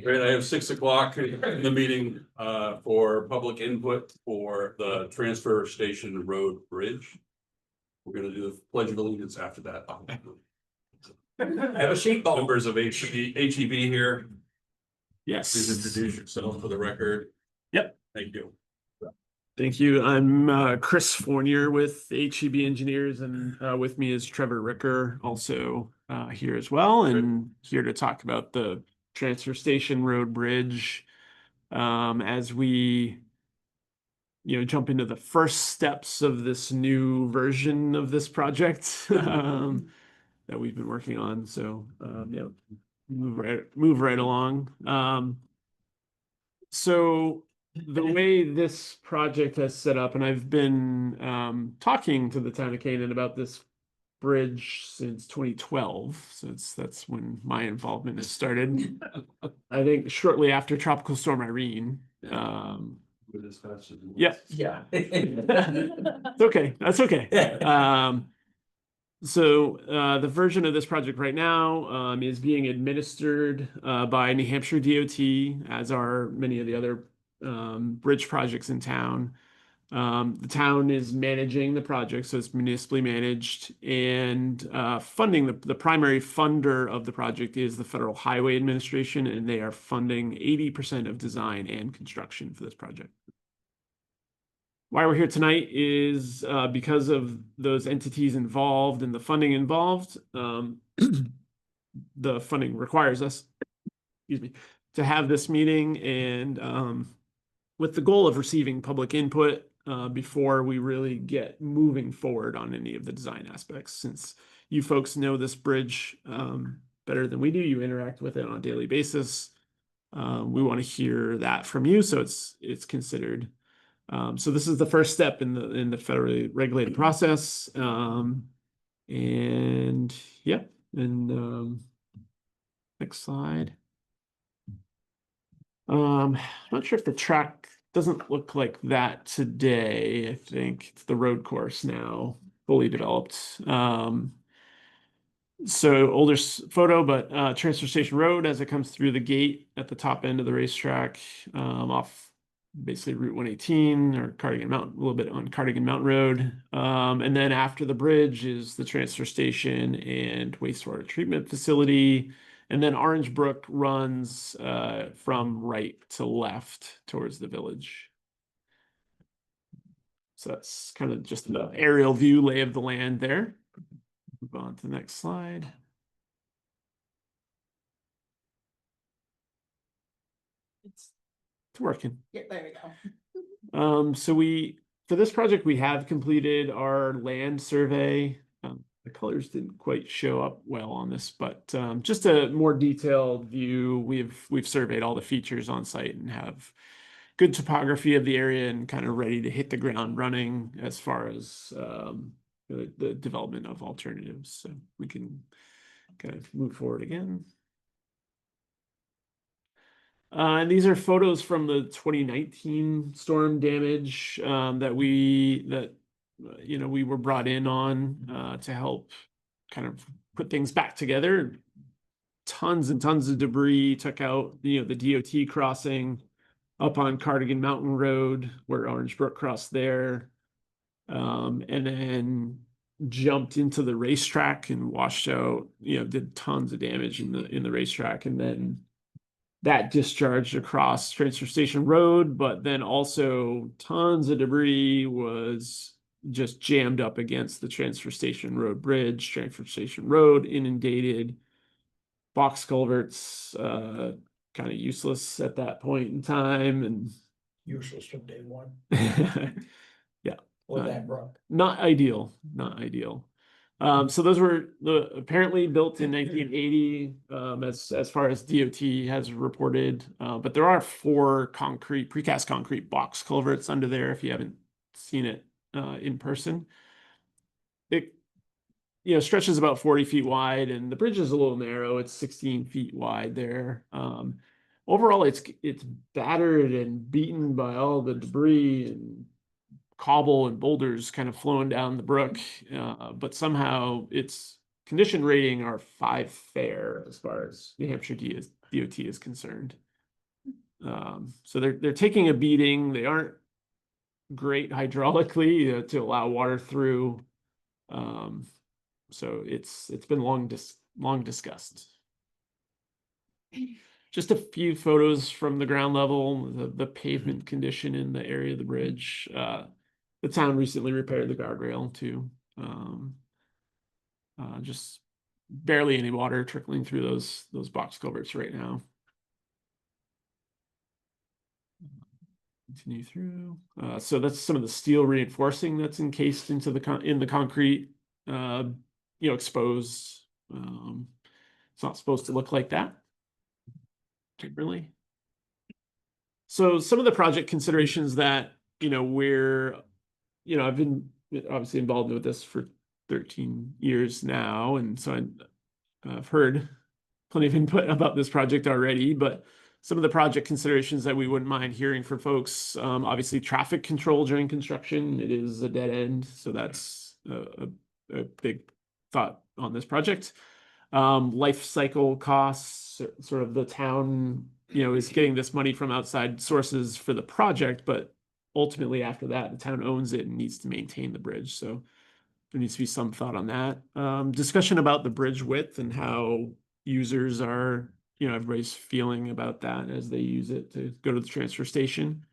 Great, I have 6 o'clock in the meeting for public input for the transfer station road bridge. We're gonna do the pledge of allegiance after that. I have a sheet ball. Members of HEB here, Yes. please introduce yourself for the record. Yep. Thank you. Thank you. I'm Chris Fournier with HEB Engineers, and with me is Trevor Ricker, also here as well, and here to talk about the transfer station road bridge as we jump into the first steps of this new version of this project that we've been working on. So yeah, move right along. So the way this project has set up, and I've been talking to the town of Canaan about this bridge since 2012, so that's when my involvement has started. I think shortly after Tropical Storm Irene. Yeah. Yeah. It's okay. That's okay. So the version of this project right now is being administered by New Hampshire DOT, as are many of the other bridge projects in town. The town is managing the project, so it's municipally managed, and funding the primary funder of the project is the Federal Highway Administration, and they are funding 80% of design and construction for this project. Why we're here tonight is because of those entities involved and the funding involved. The funding requires us, excuse me, to have this meeting, and with the goal of receiving public input before we really get moving forward on any of the design aspects. Since you folks know this bridge better than we do, you interact with it on a daily basis. We want to hear that from you, so it's considered. So this is the first step in the federally regulated process, and yeah, and next slide. I'm not sure if the track doesn't look like that today. I think it's the road course now, fully developed. So older photo, but Transfer Station Road as it comes through the gate at the top end of the racetrack, off basically Route 118 or Cardigan Mountain, a little bit on Cardigan Mountain Road. And then after the bridge is the transfer station and wastewater treatment facility. And then Orange Brook runs from right to left towards the village. So that's kind of just the aerial view, lay of the land there. Move on to the next slide. It's working. Yeah, there we go. So for this project, we have completed our land survey. The colors didn't quite show up well on this, but just a more detailed view. We've surveyed all the features on site and have good topography of the area and kind of ready to hit the ground running as far as the development of alternatives. So we can kind of move forward again. And these are photos from the 2019 storm damage that we were brought in on to help kind of put things back together. Tons and tons of debris took out, the DOT crossing up on Cardigan Mountain Road where Orange Brook crossed there, and then jumped into the racetrack and washed out, did tons of damage in the racetrack, and then that discharged across Transfer Station Road, but then also tons of debris was just jammed up against the Transfer Station Road bridge. Transfer Station Road inundated, box culverts kind of useless at that point in time, and Useless from day one. yeah, Or that brook. not ideal. So those were apparently built in 1980, as far as DOT has reported. But there are 4 precast concrete box culverts under there. If you haven't seen it in person, it stretches about 40 feet wide, and the bridge is a little narrow. It's 16 feet wide there. Overall, it's battered and beaten by all the debris and cobble and boulders kind of flowing down the brook, but somehow it's condition rating are 5 fair as far as New Hampshire DOT is concerned. So they're taking a beating. They aren't great hydraulically to allow water through. So it's been long discussed. Just a few photos from the ground level, the pavement condition in the area of the bridge. The town recently repaired the guardrail too. Just barely any water trickling through those box culverts right now. Continue through. So that's some of the steel reinforcing that's encased into the concrete, exposed. It's not supposed to look like that. Really. So some of the project considerations that, I've been obviously involved with this for 13 years now. And so I've heard plenty of input about this project already, but some of the project considerations that we wouldn't mind hearing from folks, obviously traffic control during construction, it is a dead end. So that's a big thought on this project. Life cycle costs, sort of the town, is getting this money from outside sources for the project, but ultimately after that, the town owns it and needs to maintain the bridge. So there needs to be some thought on that. Discussion about the bridge width and how users are, everybody's feeling about that as they use it to go to the transfer station.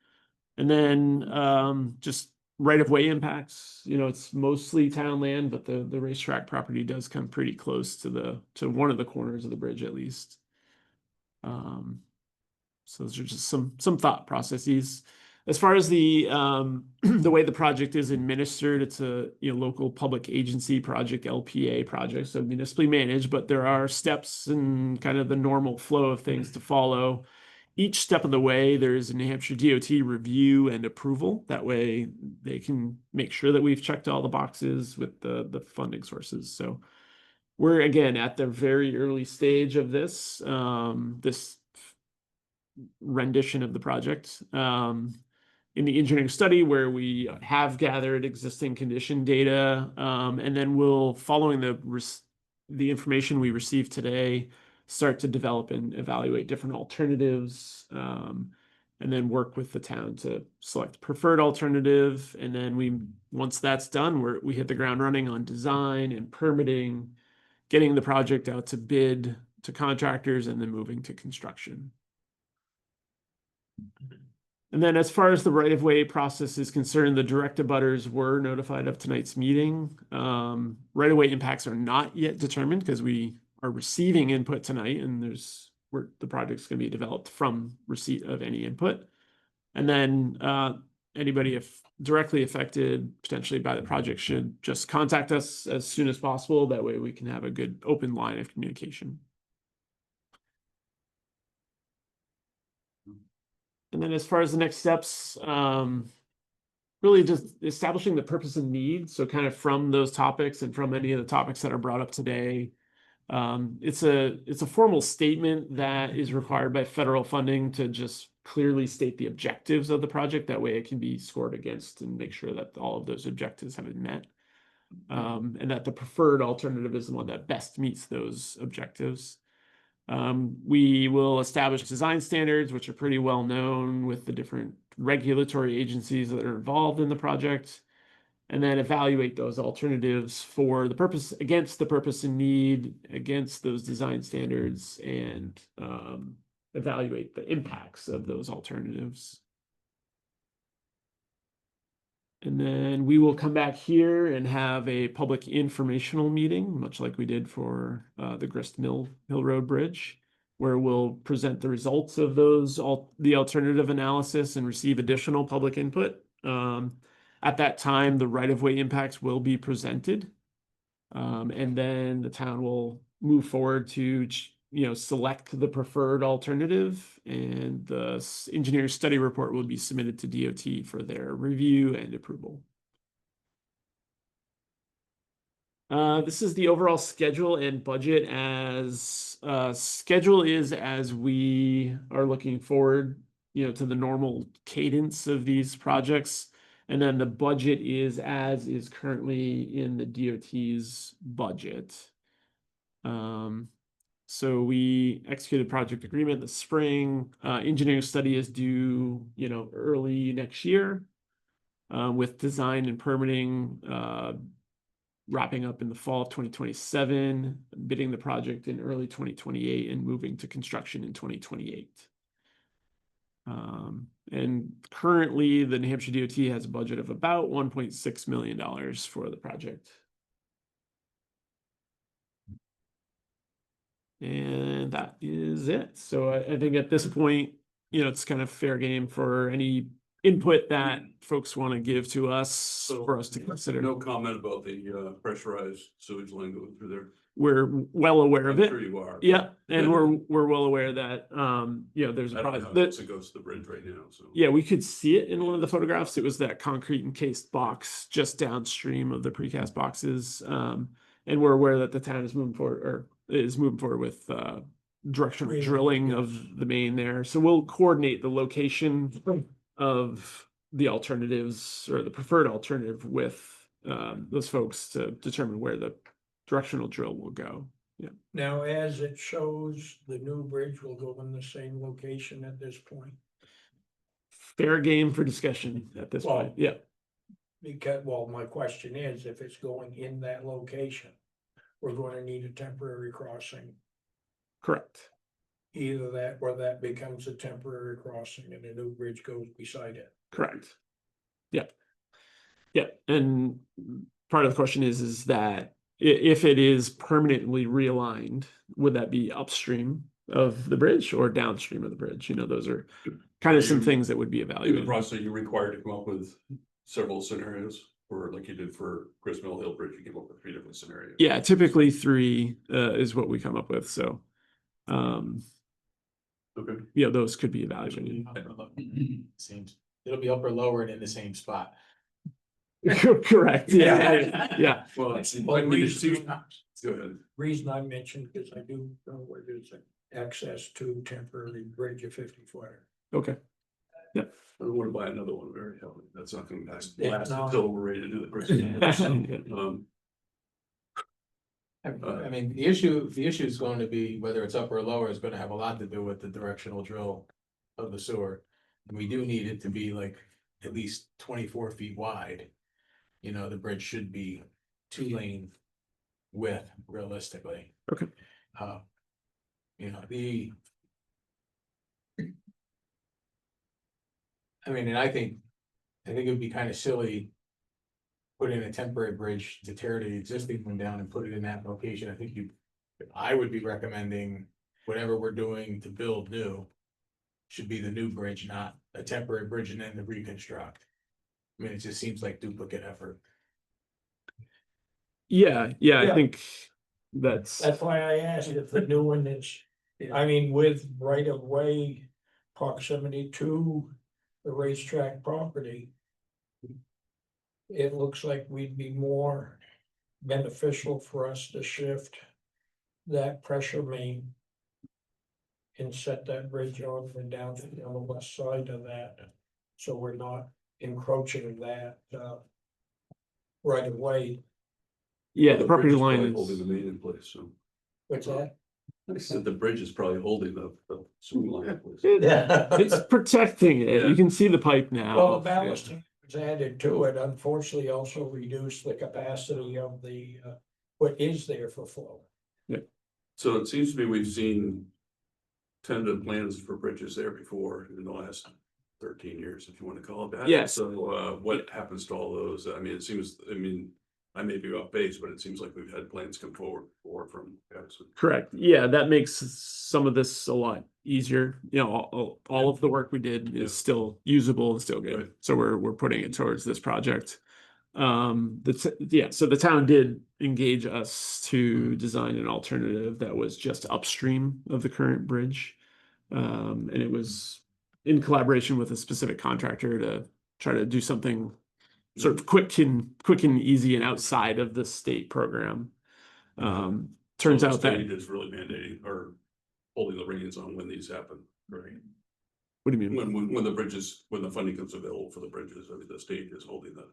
And then just right-of-way impacts, it's mostly town land, but the racetrack property does come pretty close to one of the corners of the bridge at least. So those are just some thought processes. As far as the the way the project is administered, it's a local public agency project, LPA project, so municipally managed, but there are steps and kind of the normal flow of things to follow. Each step of the way, there's a New Hampshire DOT review and approval. That way they can make sure that we've checked all the boxes with the funding sources. So we're, again, at the very early stage of this rendition of the project. In the engineering study where we have gathered existing condition data, and then we'll, following the information we received today, start to develop and evaluate different alternatives, and then work with the town to select preferred alternative. And then once that's done, we hit the ground running on design and permitting, getting the project out to bid to contractors, and then moving to construction. And then as far as the right-of-way process is concerned, the direct abutters were notified of tonight's meeting. Right-of-way impacts are not yet determined because we are receiving input tonight, and the project's going to be developed from receipt of any input. And then anybody directly affected potentially by the project should just contact us as soon as possible. That way we can have a good open line of communication. And then as far as the next steps, really just establishing the purpose and need. So kind of from those topics and from any of the topics that are brought up today, it's a formal statement that is required by federal funding to just clearly state the objectives of the project. That way it can be scored against and make sure that all of those objectives have been met. And that the preferred alternative is the one that best meets those objectives. We will establish design standards, which are pretty well known with the different regulatory agencies that are involved in the project, and then evaluate those alternatives for the purpose, against the purpose and need, against those design standards, and evaluate the impacts of those alternatives. And then we will come back here and have a public informational meeting, much like we did for the Grist Mill Road Bridge, where we'll present the results of the alternative analysis and receive additional public input. At that time, the right-of-way impacts will be presented. And then the town will move forward to select the preferred alternative, and the engineer study report will be submitted to DOT for their review and approval. This is the overall schedule and budget. As schedule is as we are looking forward, to the normal cadence of these projects, and then the budget is as is currently in the DOT's budget. So we executed project agreement this spring. Engineering study is due, early next year. With design and permitting, wrapping up in the fall of 2027, bidding the project in early 2028 and moving to construction in 2028. And currently the New Hampshire DOT has a budget of about $1.6 million for the project. And that is it. So I think at this point, it's kind of fair game for any input that folks want to give to us for us to consider. No comment about the pressurized sewage line going through there. We're well aware of I'm it. sure you are. Yeah, and we're well aware that there's a I don't know problem how close it goes to the bridge right now, so. yeah, we could see it in one of the photographs. It was that concrete encased box just downstream of the precast boxes. And we're aware that the town is moving forward with directional Really, drilling yes. of the main there. So we'll coordinate the location of the alternatives or the preferred alternative with those folks to determine where the directional drill will go. Yeah. Now, as it shows, the new bridge will go in the same location at this point. Fair game for discussion at this Well, point. Yeah. Because, well, my question is, if it's going in that location, we're going to need a temporary crossing. Correct. Either that or that becomes a temporary crossing and a new bridge goes beside it. Correct. Yeah. Yeah. And part of the question is that if it is permanently realigned, would that be upstream of the bridge or downstream of the bridge? Those are kind of some things that would be In the evaluated. process, you're required to come up with several scenarios, or like you did for Chris Mill Hill Bridge, you came up with 3 different scenarios. Yeah, typically 3 is what we come up with. So, Okay. those could be evaluated. Seems it'll be upper lowered in the same spot. Correct. Yeah. Yeah. Well, it's. Well, Go ahead. reason I mentioned, because I do know where there's access to temporary bridge of 50 footer. Okay. I don't want to buy another one very heavily. That's not going to last Yeah, no. until we're ready to do the bridge. I mean, the issue is going to be whether it's upper or lower is gonna have a lot to do with the directional drill of the sewer. And we do need it to be like at least 24 feet wide. The bridge should be 2-lane width realistically. Okay. And I think it would be kind of silly. Put in a temporary bridge to tear the existing one down and put it in that location. I would be recommending whatever we're doing to build new. Should be the new bridge, not a temporary bridge and then to reconstruct. I mean, it just seems like duplicate effort. Yeah. I Yeah. think that's why I asked if the new one is, I mean, with right of way proximity to the racetrack property. It looks like we'd be more beneficial for us to shift that pressure main. And set that bridge on and down on the west side of that, so we're not encroaching that right away. yeah, the property bridge is line probably is holding the main in place, so. What's that? I said the bridge is probably holding the sewer line in place. it's protecting it. Yeah. You can see the pipe now. Well, the ballasting was added to it, unfortunately also reduced the capacity of the what is there for flow. So it seems to me we've seen tentative plans for bridges there before in the last 13 years, if you want to call it that. Yes. So what happens to all those? I mean, I may be off base, but it seems like we've had plans come forward before from guys. Correct. Yeah, that makes some of this a lot easier. All of the work we did is still usable and still good. Right. So we're putting it towards this project. So the town did engage us to design an alternative that was just upstream of the current bridge. And it was in collaboration with a specific contractor to try to do something sort of quick and easy and outside of the state program. Turns So the out that, state is really mandating or holding the reins on when these happen, right? what do you mean? When the funding comes available for the bridges, I mean, the state is holding the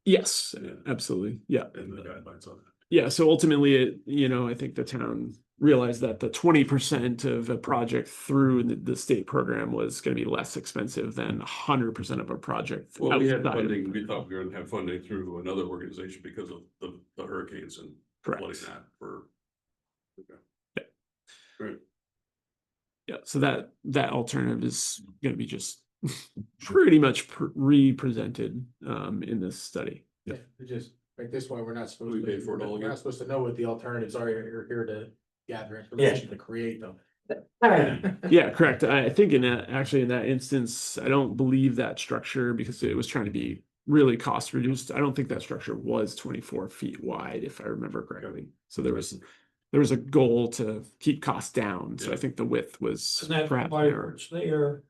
Yes, Yeah. absolutely. Yeah. and the guidelines on it. yeah, so ultimately, I think the town realized that the 20% of a project through the state program was gonna be less expensive than 100% of a project. Well, we had outside of- funding, we thought we were gonna have funding through another organization because of the hurricanes and flooding Correct. that for. Okay. Yeah. Right. Yeah, so that alternative is gonna be just pretty much re-presented in this study. Yeah, we just, like this one, we're not supposed We to. pay for it all We're again. not supposed to know what the alternatives are, you're here to gather information to create them. Yeah, correct. I think in that instance, I don't believe that structure because it was trying to be really cost reduced. I don't think that structure was 24 feet wide, if I remember correctly. So there was a goal to keep costs down. So I Yeah. think the width was And that's perhaps why narrower. it's there,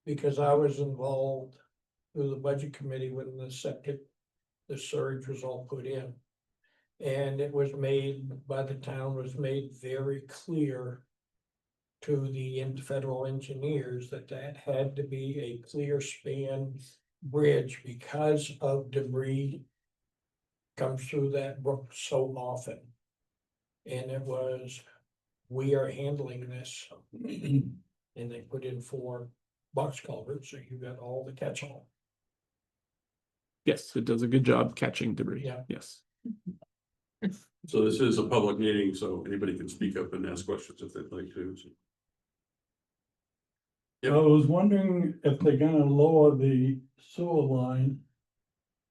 because I was involved through the budget committee when the surge was all put in. And it was made, by the town, was made very clear to the federal engineers that had to be a clear span bridge because of debris comes through that brook so often. And it was, we are handling this. And they put in 4 box culverts, so you got all the catch-all. Yes, it does a good job catching debris. Yeah. Yes. So this is a public meeting, so anybody can speak up and ask questions if they'd like to. So. Yep. I was wondering if they're gonna lower the sewer line.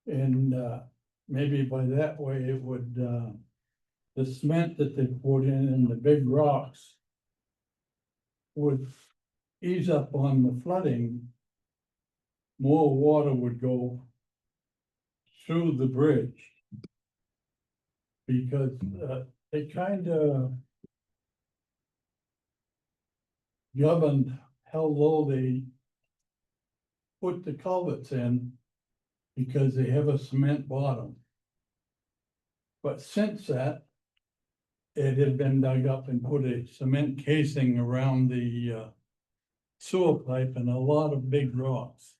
And maybe by that way it would, the cement that they put in and the big rocks. Would ease up on the flooding. More water would go through the bridge. Because it kinda governed how low they put the culverts in because they have a cement bottom. But since that, it had been dug up and put a cement casing around the sewer pipe and a lot of big rocks.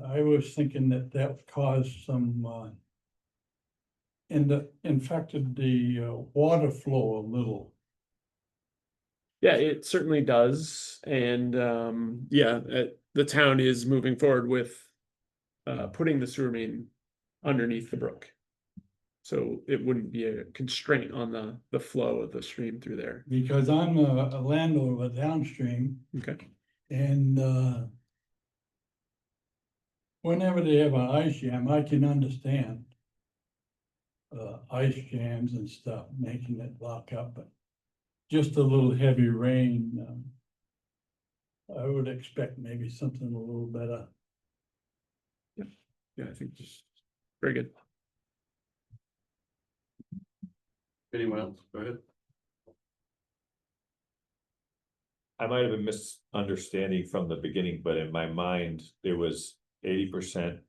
I was thinking that caused some and infected the water flow a little. Yeah, it certainly does. And the town is moving forward with putting the sewer main underneath the brook. So it wouldn't be a constraint on the flow of the stream through there. Because I'm a landowner downstream Okay. and whenever they have an ice jam, I can understand. Ice jams and stuff, making it lock up, but just a little heavy rain. I would expect maybe something a little better. Yeah, I think just very good. Anyone else? Go ahead. I might have been misunderstanding from the beginning, but in my mind, there was 80%.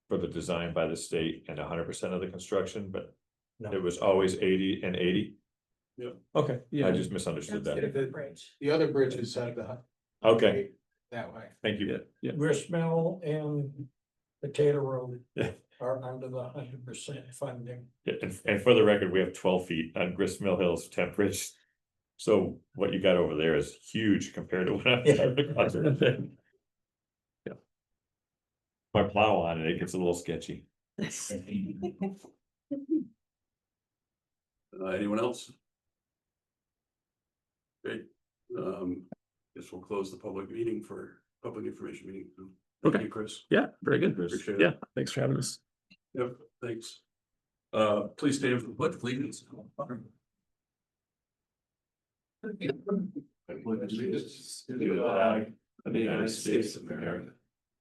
For the design by the state and 100% of the construction, but No. it was always 80 and 80. Yeah. Okay, Yeah. I just misunderstood that. The other bridge is set the. Okay, That way. thank you. Yeah. Gristmill and Potato Road Yeah. are under the 100% funding. Yeah, and for the record, we have 12 feet on Grist Mill Hills Temp Bridge. So what you got over there is huge compared to what I'm. Yeah. My plow on it, it gets a little sketchy. Anyone else? Great. Guess we'll close the public meeting for public information meeting. Thank Okay. you, Chris. Yeah, very good. Appreciate it. Yeah, thanks for having us. Yep, thanks. Please stand for the pledge, please. I pledge allegiance to the flag of the United States of America,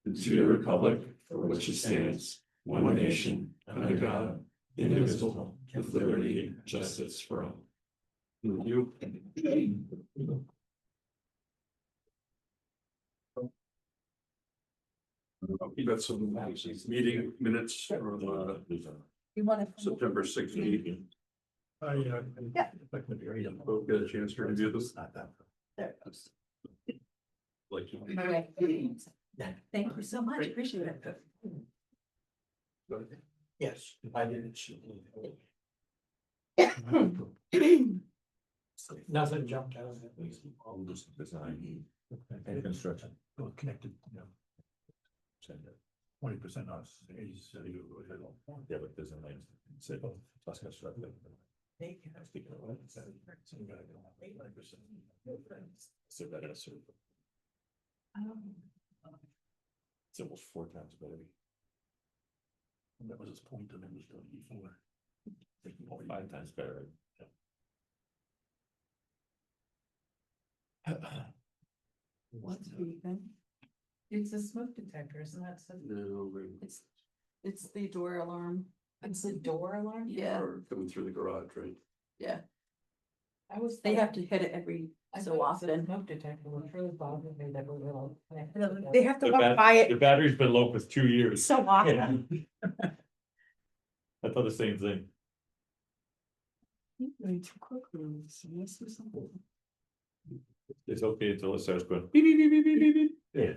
and to the republic for which it stands, one nation, under God, indivisible, with liberty and justice for all. Thank you. We got some meeting minutes from You want to? September 16th. Yeah. We'll get a chance to review this. There. Like. Okay. Thank you so much, appreciate it. Yes, I didn't see. Nothing jumped out at me. All this design and construction. Well, connected, you know, 20% us, 80. Yeah, but design, say, plus construction. So that is sort of, it's almost 4 times better. That was his point, and it was done before. 5 times better. What's beeping? It's a smoke detector, isn't that so? No, It's the door alarm. It's a door alarm? Yeah, we're coming through the garage, right? yeah. I was. They have to hit it every so often. Smoke detector, which really bothered me that we were all. They have to The walk bat- by it The battery's been low for 2 years. so often. I thought the same thing. Going too quickly. So let's do something. It's okay until it starts going beep, beep, beep, beep, beep, beep, beep. Yeah.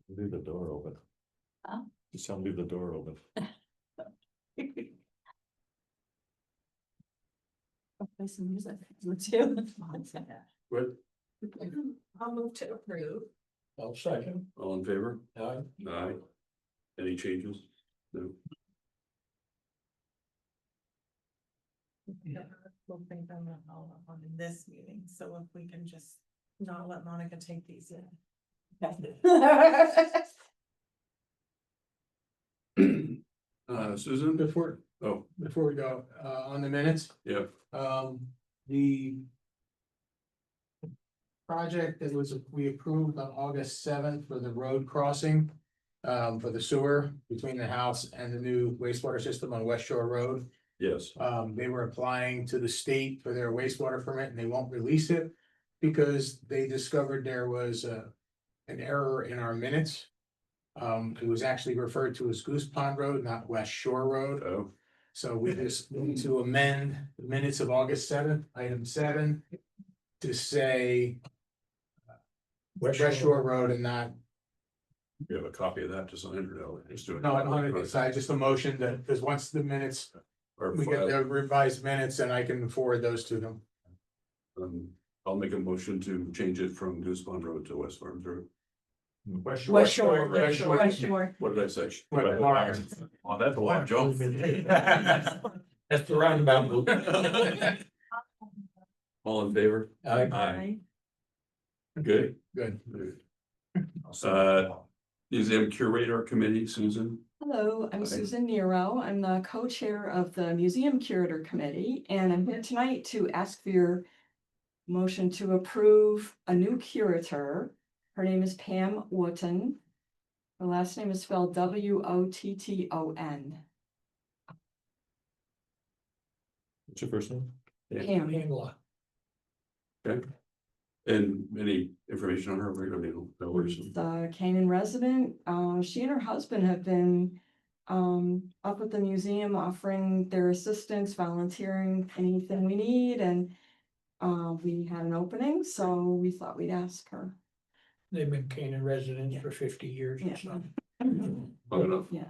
Leave the door open. Huh? Just tell them leave the door open. I'll play some music too. What, I'll move to approve. I'll second. all in favor? Aye. Aye. Any changes? No. We'll think on that all on this meeting, so if we can just not let Monica take these in. Susan? Before Oh, we go, on the minutes, yeah, the project that we approved on August 7th for the road crossing, for the sewer between the house and the new wastewater system on West Shore Road. yes, They were applying to the state for their wastewater permit and they won't release it because they discovered there was an error in our minutes. It was actually referred to as Goose Pond Road, not West Shore Road. oh, So we just need to amend the minutes of August 7th, item 7, to say West Shore Road and not, you have a copy of that to sign or no? Just do it. no, I don't have to decide, just a motion that, because once the minutes, Or we get the revised minutes and I can forward those to them. I'll make a motion to change it from Goose Pond Road to West Farms Road. West West Shore, West Shore. West Shore. What did I say? West- Oh, that's a long jump. That's the roundabout. All in favor? Aye. Good. Good. Museum Curator Committee, Susan? Hello, I'm Hi. Susan Nero. I'm the co-chair of the Museum Curator Committee, and I'm here tonight to ask for your motion to approve a new curator. Her name is Pam Wotton. Her last name is spelled Wotton. What's your first name? Pam, Handler. Okay. And any information on her? We don't need to know where she- the Canaan resident. She and her husband have been up at the museum offering their assistance, volunteering anything we need, and we had an opening, so we thought we'd ask her. They've been Canaan residents for 50 years Yeah. or so. Long enough. Yeah.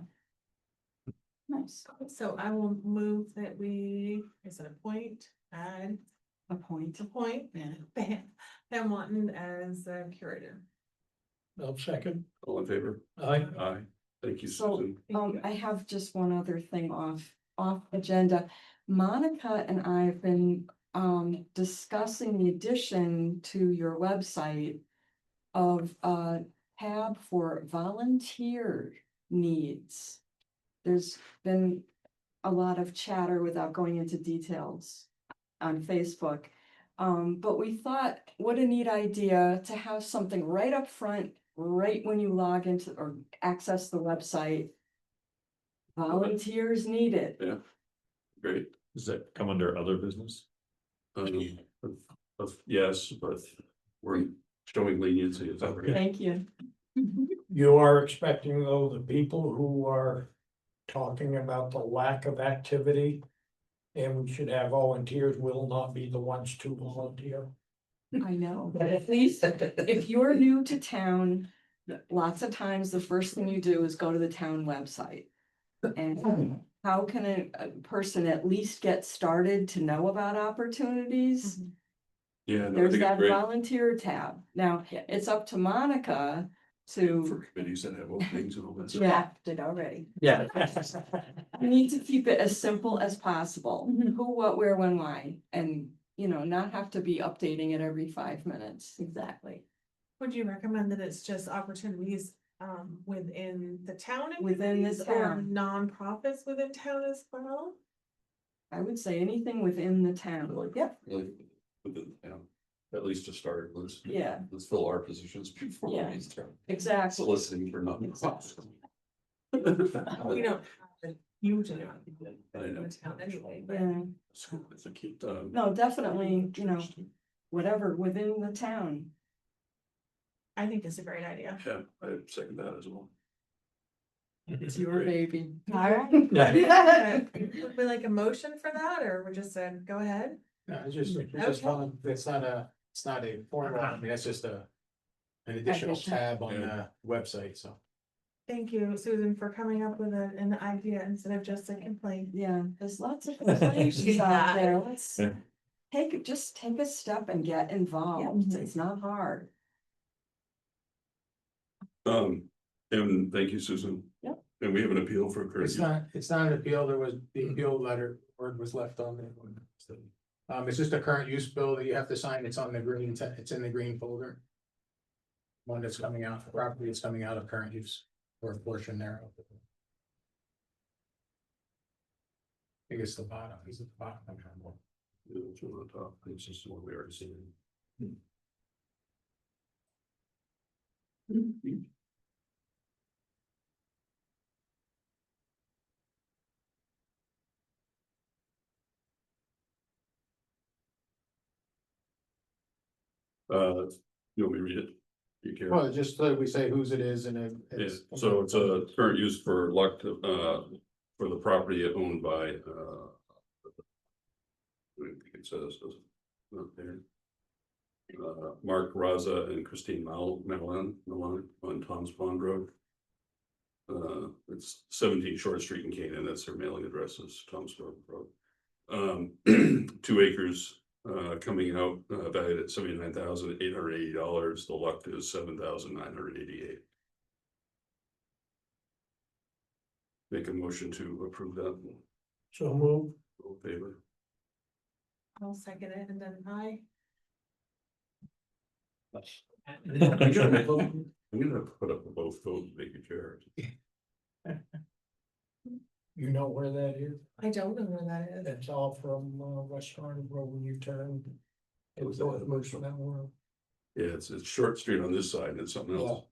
Nice. So I will move that we, is it add, Appoint. Pam Wanton as a curator. I'll second. All in favor? Aye. Aye. Thank you, So, Susan. I have just one other thing off agenda. Monica and I have been, discussing the addition to your website of a tab for volunteer needs. There's been a lot of chatter without going into details on Facebook. But we thought, what a neat idea to have something right up front, right when you log into or access the website. Volunteers needed. Great. Does that come under other business? Yes, but we're showing leniency. Is that right? Thank you. You are expecting though, the people who are talking about the lack of activity And we should have volunteers, we'll not be the ones to volunteer. I know, but at least if you're new to town, lots of times the first thing you do is go to the town website. And how can a person at least get started to know about opportunities? Yeah, no, I There's think it's that great volunteer tab. Now, it's up to Monica to, for committees that have openings and all that. stuff. yeah, Did already. Yeah. you need to keep it as simple as possible. Mhm. Who, what, where, when, why, and, you know, not have to be updating it every 5 minutes. Exactly. Would you recommend that it's just opportunities within the town? and Within the communities, or town. nonprofits within town as well? I would say anything within the town. Yep. Really, within the town, at least to start, Yeah. let's fill our positions before Yeah. we start Exactly. soliciting for nothing. We don't have a huge amount of people I know. in the town anyway, but Yeah, It's a key, no, definitely, you know, whatever within the town. I think it's a great idea. Yeah, I second that as well. It's your baby. All right. Would we like a motion for that, or we just said, go ahead? No, it's just, it's not a formal, I mean, that's just an additional Addition. tab on the website, so. Thank you, Susan, for coming up with an idea instead of just a complaint. Yeah, there's lots of places out there. Let's Yeah. just take a step and get involved. It's not hard. And thank you, Susan. Yep. And we have an appeal for It's courtesy. it's not an appeal, there was, the appeal letter, word was left on there. It's just a current use bill that you have to sign, it's on the green, it's in the green folder. One that's coming out, the property is coming out of current use, or a portion there. I think it's the bottom, is it the bottom? I can't remember. It's on the top. It's just what we already seen. You want me to read it? You care? Well, just so we say whose it is and Yeah, so it's a current use for for the property owned by, I think it says, not there. Mark Raza and Christine Malin on Tom's Pond Road. It's 17 Short Street in Canaan, that's their mailing addresses, Tom's Pond Road. 2 acres, coming out, valued at $79,880, the luck is $7,988. Make a motion to approve that. So move. All in favor? I'll second it, and then I'm gonna put up a both vote and make a chair. You know where that is? I don't know where that is. It's all from West Garden Road when you turn. It's north most of that world. Yeah, it's Short Street on this side and it's something else.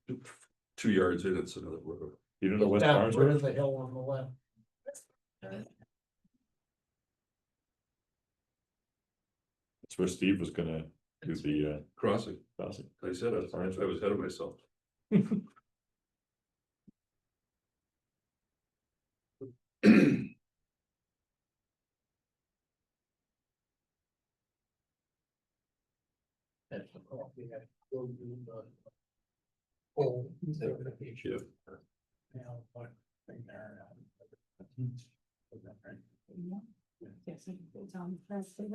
2 yards in, it's another road. You don't know West Down Barnes where Road? the hill on the left. That's where Steve was gonna do the Crossing, crossing. I said, I was ahead of myself. That's the property that goes to the. Oh, Yeah. now, what thing there. Yes, it's on the first day.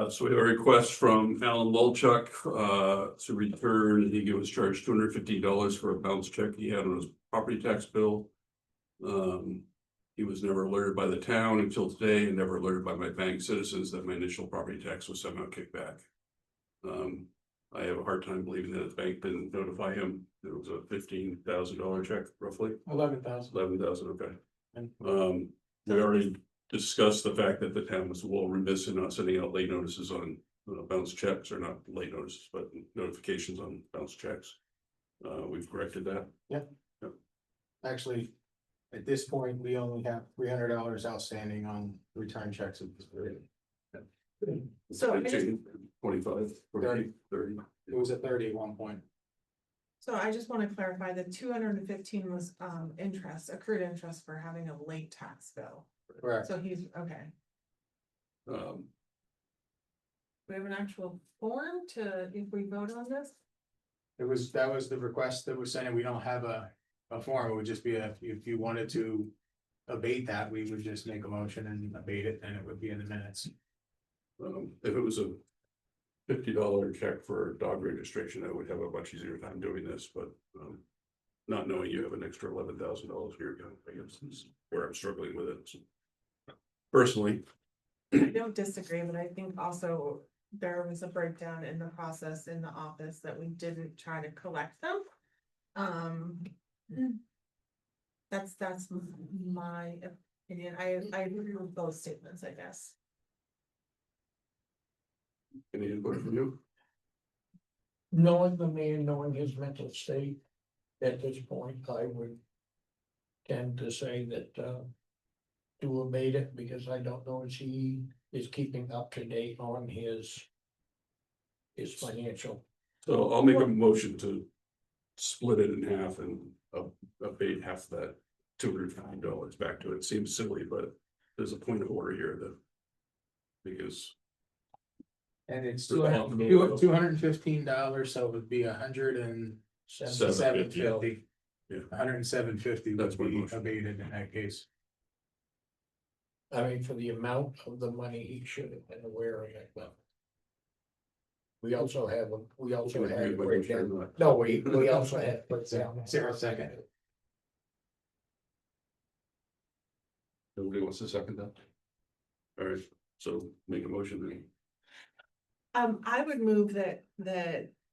So we have a request from Alan Wolchuk, to return, he was charged $250 for a bounce check he had on his property tax bill. He was never alerted by the town until today and never alerted by my bank citizens that my initial property tax was somehow kicked back. I have a hard time believing that his bank didn't notify him. It was a $15,000 check roughly, 11,000. 11,000, okay. We already discussed the fact that the town was well remiss in not sending out late notices on bounce checks, or not late notices, but notifications on bounce checks. We've corrected that. Actually, at this point, we only have $300 outstanding on return checks at this period. So I just, 25, 30. It was at 30 at one point. so I just wanna clarify, the 215 was, interest, accrued interest for having a late tax bill. Correct. So he's, okay, we have an actual form to, if we vote on this? That was the request that was sent, and we don't have a form, it would just be if you wanted to abate that, we would just make a motion and abate it, and it would be in the minutes. If it was a $50 check for dog registration, I would have a much easier time doing this, but, not knowing you have an extra $11,000 here, I guess is where I'm struggling with it. So, personally, I don't disagree, but I think also there was a breakdown in the process in the office that we didn't try to collect them. That's my opinion. I agree with both statements, I guess. any input from you? Knowing the man, knowing his mental state, at this point, I would tend to say that, to abate it, because I don't know if he is keeping up to date on his financial. So I'll make a motion to split it in half and abate half that $250 back to it. Seems silly, but there's a point of order here that. Because And it's $215, $215, so it would be $107.50. $750. Yeah. $107.50 That's would my be motion. abated in that case. I mean, for the amount of the money, he should have been aware of it, but. We also have, Can I agree with my motion or not? no, we also have put down. Sarah, second. Nobody wants to second that? All right, so make a motion then. I would move that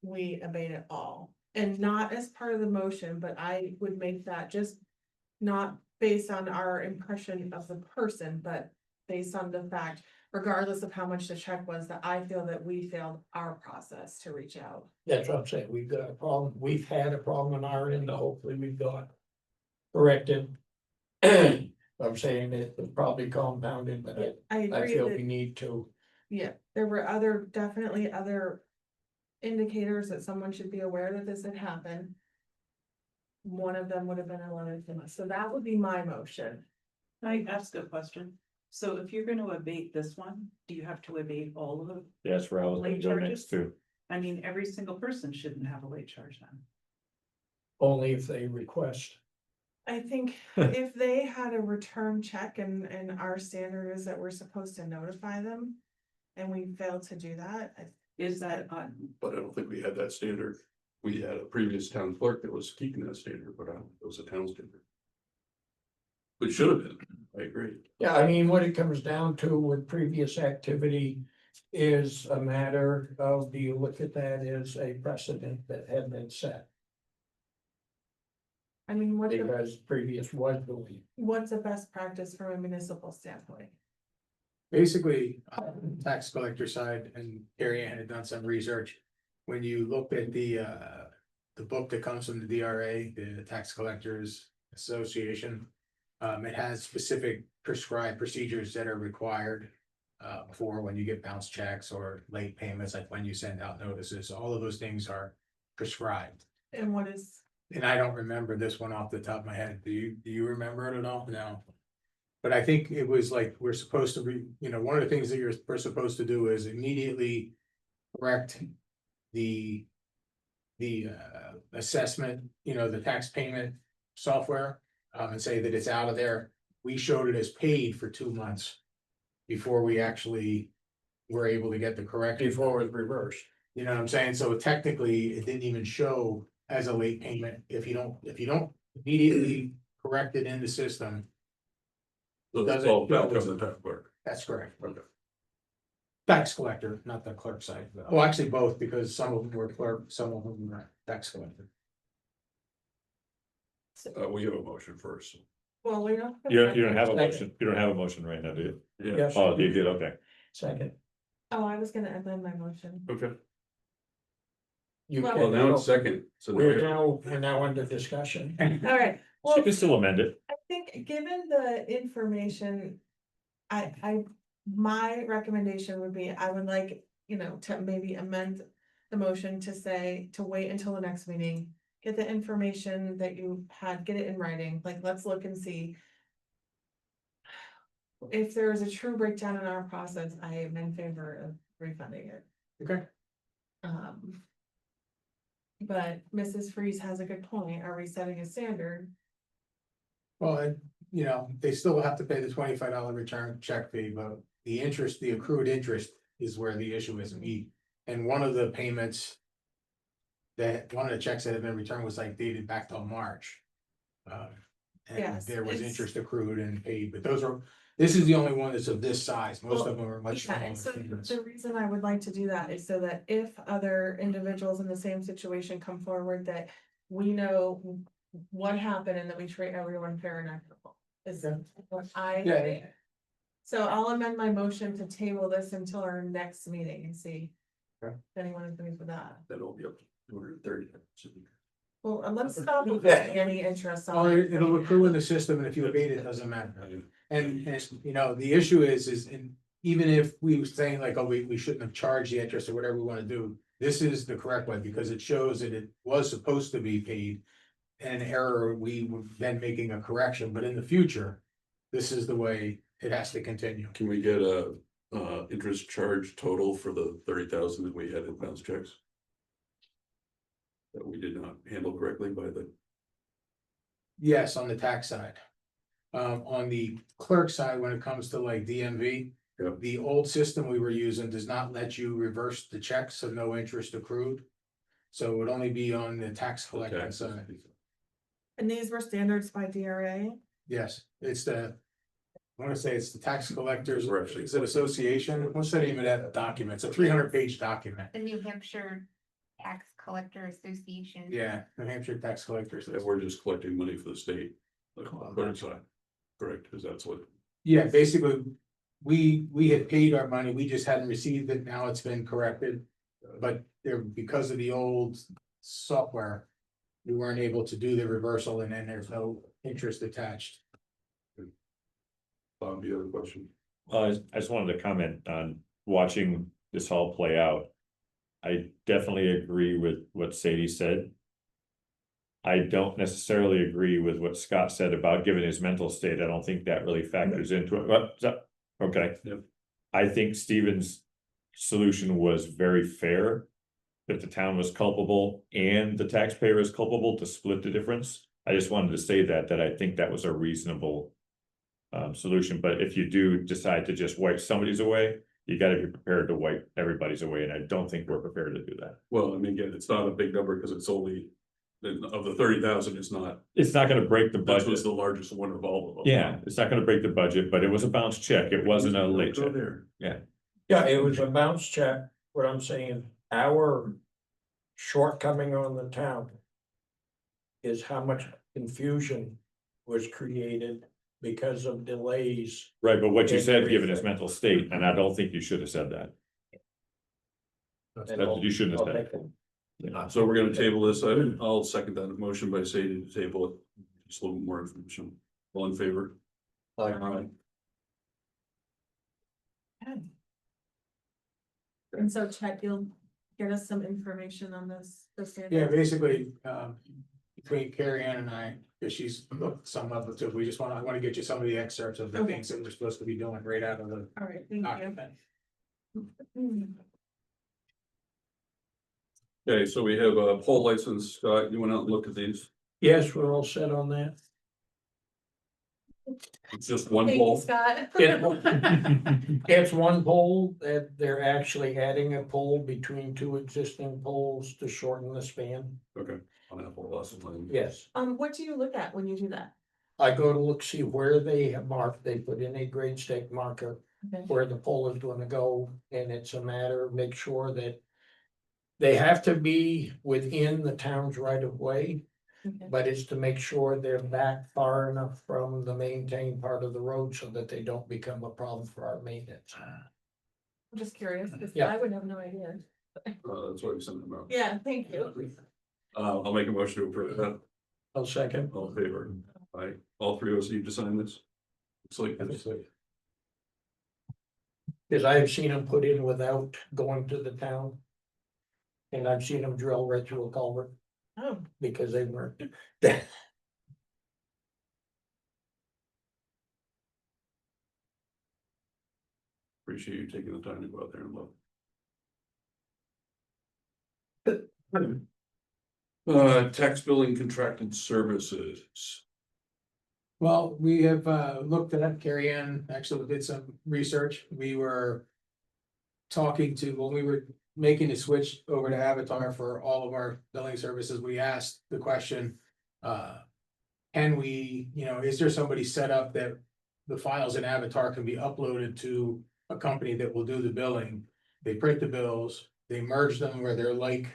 we abate it all, and not as part of the motion, but I would make that just not based on our impression of the person, but based on the fact, regardless of how much the check was, that I feel that we failed our process to reach out. That's what I'm saying, we've got a problem, we've had a problem on our end, hopefully we've got corrected. I'm saying that it's probably compounded, but I I agree feel that, we need to. yeah, there were definitely other indicators that someone should be aware that this had happened. One of them would have been alerted to us, so that would be my motion. Can I ask a question? So if you're gonna abate this one, do you have to abate all of them? Yeah, that's where I was gonna Late go charges? next too. I mean, every single person shouldn't have a late charge then. Only if they request. I think if they had a return check and our standard is that we're supposed to notify them. And we failed to do that, Is that on, But I don't think we had that standard. We had a previous town clerk that was keeping that standard, but it was a town standard. It should have been, I agree. Yeah, I mean, what it comes down to with previous activity is a matter of, do you look at that as a precedent that had been set? I mean, Because previous was doing. what's the best practice from a municipal standpoint? Basically, tax collector side, and Carrie Ann had done some research. When you looked at the book that comes from the DRA, the Tax Collectors Association. It has specific prescribed procedures that are required. For when you get bounce checks or late payments, like when you send out notices, all of those things are prescribed. And what is, And I don't remember this one off the top of my head. Do you remember it at all? No. But I think it was like, we're supposed to one of the things that we're supposed to do is immediately correct the assessment, the tax payment software, and say that it's out of there. We showed it as paid for 2 months before we actually were able to get the correct. Before it was reversed. You know what I'm saying? So technically, it didn't even show as a late payment if you don't immediately correct it in the system. So Does it's it- all back on the tax clerk. That's correct. Okay. Tax collector, not the clerk side. Well, actually both, because some of them were clerk, some of them were tax collector. We have a motion first. well, we don't. You don't have a Second. motion, you don't have a motion right now, do you? Yeah, Yes. Oh, you did, okay. Second. Oh, I was gonna amend my motion. okay. You Well, can, Well, now it's second. So now we're now under discussion. All right, You well, can still amend it. I think given the information, I my recommendation would be, I would like, to maybe amend the motion to say, to wait until the next meeting. Get the information that you had, get it in writing, like, let's look and see. If there is a true breakdown in our process, I am in favor of refunding it. Okay. But Mrs. Freeze has a good point, are we setting a standard? Well, they still have to pay the $25 return check fee, but the interest, the accrued interest is where the issue is. And one of the payments. One of the checks that had been returned was like dated back till March. And Yes, there was it's- interest accrued and paid, but this is the only one that's of this size. Most of them are much Yeah, smaller. and so payments. the reason I would like to do that is so that if other individuals in the same situation come forward, that we know what happened and that we treat everyone fair and equitable. Is what I Yeah. think. So I'll amend my motion to table this until our next meeting and see. Okay. If anyone agrees with that. That'll be up to 230. Well, let's stop any interest Oh, on it. it'll accrue in the system, and if you abate it, it doesn't matter. And the issue is, and even if we were saying like, oh, we shouldn't have charged the interest or whatever we wanna do. This is the correct way, because it shows that it was supposed to be paid. An error, we were then making a correction, but in the future, this is the way it has to continue. Can we get a interest charge total for the 30,000 that we had in bounce checks? That we did not handle correctly by the, Yes, on the tax side. On the clerk side, when it comes to like DMV. Yep. The old system we were using does not let you reverse the checks, so no interest accrued. So it would only be on the tax collector taxes. side. And these were standards by DRA. Yes, I wanna say it's the tax collectors, We're actually- is it association? What's the name of that document? It's a 300-page document. The New Hampshire Tax Collector Association. Yeah, New Hampshire Tax Collectors. and we're just collecting money for the state. Like, on the clerk side. Correct, because that's what, Yeah, basically, we had paid our money, we just hadn't received it, now it's been corrected. But because of the old software, we weren't able to do the reversal, and then there's no interest attached. Bob, you have a question? I just wanted to comment on watching this all play out. I definitely agree with what Sadie said. I don't necessarily agree with what Scott said about given his mental state. I don't think that really factors into it. Okay. Yep. I think Stephen's solution was very fair. That the town was culpable and the taxpayer is culpable to split the difference. I just wanted to say that I think that was a reasonable solution, but if you do decide to just wipe somebody's away, you gotta be prepared to wipe everybody's away, and I don't think we're prepared to do that. Well, I mean, again, it's not a big number because it's only, of the 30,000, it's not, It's not gonna break the this budget. was the largest one of all of them. Yeah, it's not gonna break the budget, but it was a bounce check. It wasn't a late Go check. there. Yeah, it was a bounce check, what I'm saying, our shortcoming on the town. Is how much confusion was created because of delays. Right, but what you And said, given his everything. mental state, and I don't think you should have said that. That's what you shouldn't have said. So we're gonna table this item. I'll second that motion by Sadie to table it. Just a little more information. All in favor? Aye. And so Chet, you'll get us some information on this. Yeah, basically, between Carrie Ann and I, because she's looked some of it too, I wanna get you some of the excerpts of the Okay. things that we're supposed to be doing right out of the All right, thank you. document. Okay, so we have a poll license. Scott, you went out and looked at these. Yes, we're all set on that. It's just one Thank you, poll. Scott. It's one pole that they're actually adding a pole between two existing poles to shorten the span. Okay. On Apple Blossom Lane. Yes, What do you look at when you do that? I go to look, see where they have marked, they put in a grade stake marker Okay. where the pole is gonna go, and it's a matter of make sure that. They have to be within the town's right of way, Okay. but it's to make sure they're back far enough from the maintained part of the road so that they don't become a problem for our maintenance. I'm just curious, because Yeah. I would have no idea. That's why we sent them out. Yeah, thank you. I'll make a motion to approve that. I'll second. All in favor? Aye. All three of us need to sign this. Looks like this. Cause I have seen them put in without going to the town. And I've seen them drill right through a culvert Oh, because they weren't. Appreciate you taking the time to go out there and look. Tax billing contracted services. Well, we have looked at that, Carrie Ann actually did some research, we were. Talking to, when we were making the switch over to Avatar for all of our billing services, we asked the question. Can we, is there somebody set up that the files in Avatar can be uploaded to a company that will do the billing? They print the bills, they merge them where they're like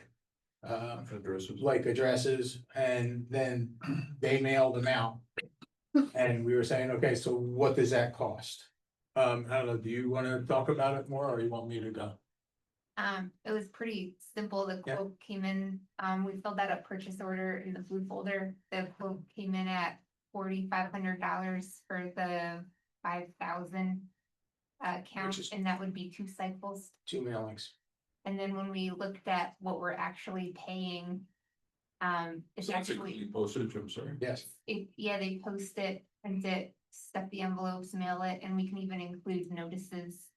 addresses, and then they mail them out. And we were saying, okay, so what does that cost? I don't know, do you wanna talk about it more, or you want me to go? It was pretty simple. The Yeah. quote came in, we filled out a purchase order in the blue folder. The quote came in at $4,500 for the 5,000 count, is- and that would be 2 cycles. 2 mailings. And then when we looked at what we're actually paying, it's actually, Postage, I'm sorry. Yes, yeah, they post it, print it, stuff the envelopes, mail it, and we can even include notices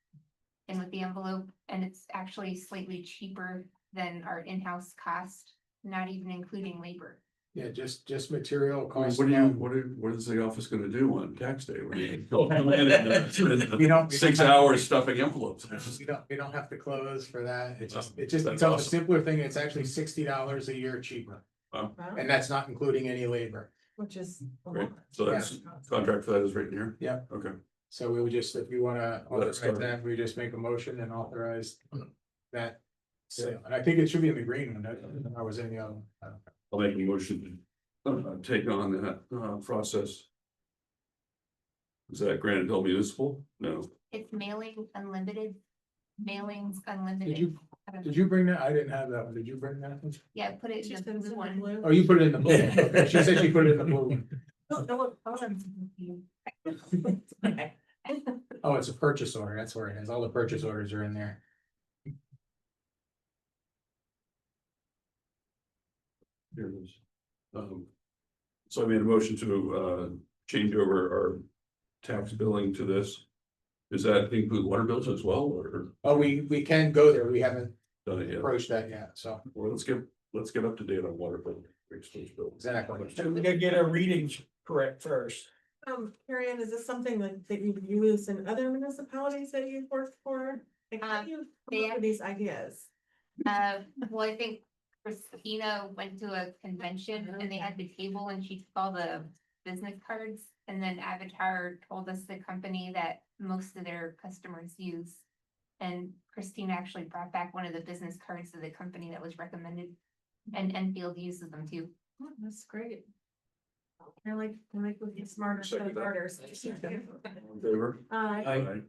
in with the envelope, and it's actually slightly cheaper than our in-house cost, not even including labor. yeah, just material I mean, costs. what is the office gonna do on tax day? When you go come in and We don't- 6 hours stuffing envelopes. We don't have to close for that, it's That's it's a awesome. simpler thing, it's actually $60 a year cheaper. Wow, wow, And that's not including any labor, which is. a great. lot. So that's, contract for that is written here? Yeah. Okay. so we would just, if you wanna authorize start. that, we just make a motion and authorize that. sale. And I think it should be in the green one, I was in the other one. I don't know. I'll make a motion to take on that process. Is that Granite Hill Municipal? No. It's mailing unlimited, mailings unlimited. Did you, I don't- did you bring that? I didn't have that one, did you bring that one? Yeah, put it She in said the it's blue in the one. blue. Oh, you put it in the blue, okay, she said she put it in the blue one. Oh, it's a purchase order, that's where it is, all the purchase orders are in there. Here it is. So I made a motion to change over our tax billing to this. Does that include water bills as well, or Oh, we can go there, we haven't done it yet? approached that yet, so, Well, let's get up to date on water bill. exactly. So we gotta get our readings correct first. Carrie Ann, is this something that you've used in other municipalities that you've worked for? Like, how do you come up with these ideas? Well, I think Christina went to a convention and they had the table and she took all the business cards. And then Avatar told us the company that most of their customers use. And Christina actually brought back one of the business cards of the company that was recommended. And Enfield uses them too. Oh, that's great. I like with the smarter Second that. starters. In favor? Aye.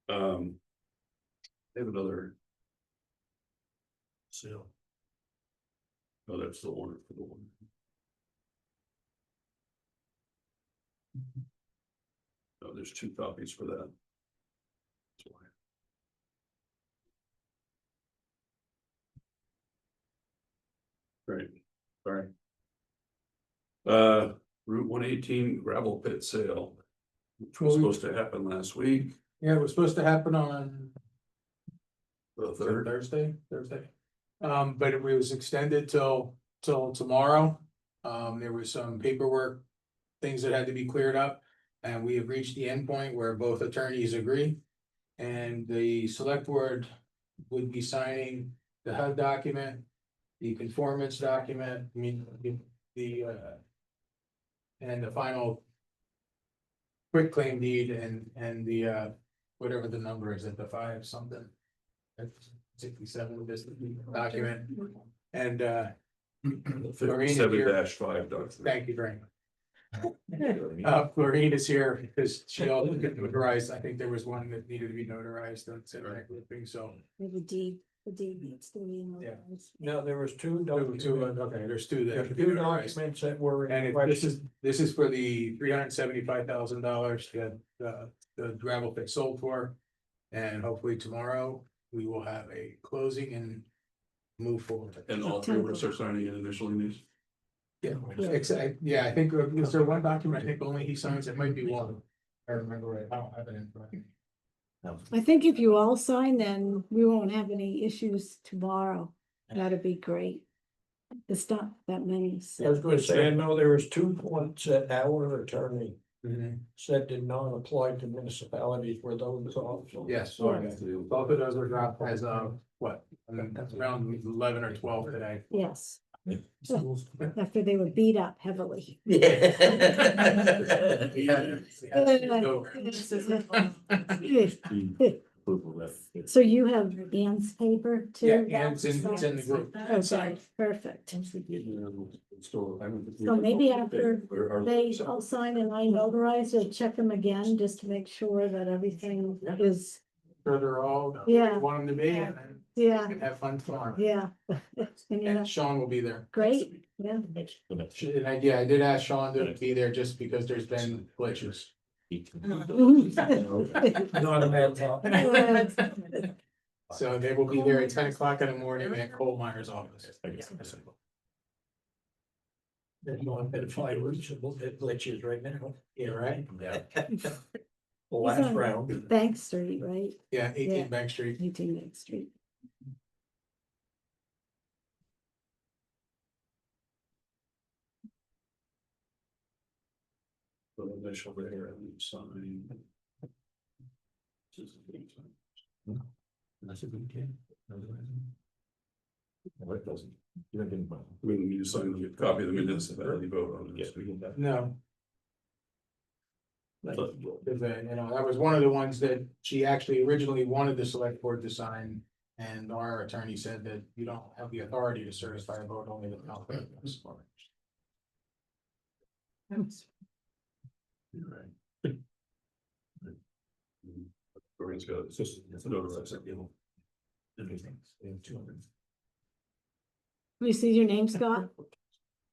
They have another. Sale. Oh, that's the order for the one. Oh, there's 2 copies for that. That's why. Right, sorry. Route 118 gravel pit sale. Which was supposed to happen last week, Yeah, it was supposed to happen on the 3rd. Thursday. But it was extended till tomorrow. There was some paperwork. Things that had to be cleared up, and we have reached the end point where both attorneys agree. And the select board would be signing the HUD document, the conformance document, I mean, the and the final quick claim deed and the whatever the number is at the 5 something. 67, this document, and Marina, 57-5 document. thank you very much. Florine is here because she also got notarized. I think there was one that needed to be notarized on Selectboard Meeting, so. The deed needs to be. notarized. No, there was two Two, documents. okay, there's two that. There's have to be two notarized. documents that were. in And this question. is for the $375,000 that the gravel pit sold for. And hopefully tomorrow we will have a closing and move forward. And all three of us are signing it initially, these. Yeah, yeah, I think, is there one document? I think only he signs, it might be one. I remember right, I don't have it in front of me. I think if you all sign, then we won't have any issues tomorrow. That'd be great. It's not that many. I was gonna say, I know there was 2 points that our attorney Mhm. said did not apply to municipalities where those are. Yes, Yes. both of those were dropped as what, that's around 11 or 12 today. Yes. After they were beat up heavily. We had So you have Ann's paper too? Yeah, and it's in the group. Okay, perfect. So So maybe after they all sign and I notarize, you'll check them again just to make sure that everything is, Sure they're all, Yeah. want them to be, and then yeah, we can have fun tomorrow. yeah. And yeah, And Sean will be there. great, yeah. And I did ask Sean to be there just because there's been glitches. Not a bad thought. So they will be there at 10 o'clock in the morning at Cole Meyer's office. There's no bit of fireworks, it glitches right now. Yeah, right? The last round. Bank Street, right? Yeah, Yeah. 18 Bank Street. 18 Bank Street. Initial there and sign. That's a good kid. What doesn't? You don't get money. We need to sign the copy of the minutes that we vote on. Yes, we get that. No. Because, that was one of the ones that she actually originally wanted the select board to sign. And our attorney said that you don't have the authority to certify a vote, only the town clerk does. You're right. Corinne's got it. It's just, it's a notarized deal. Let me see your name, Scott?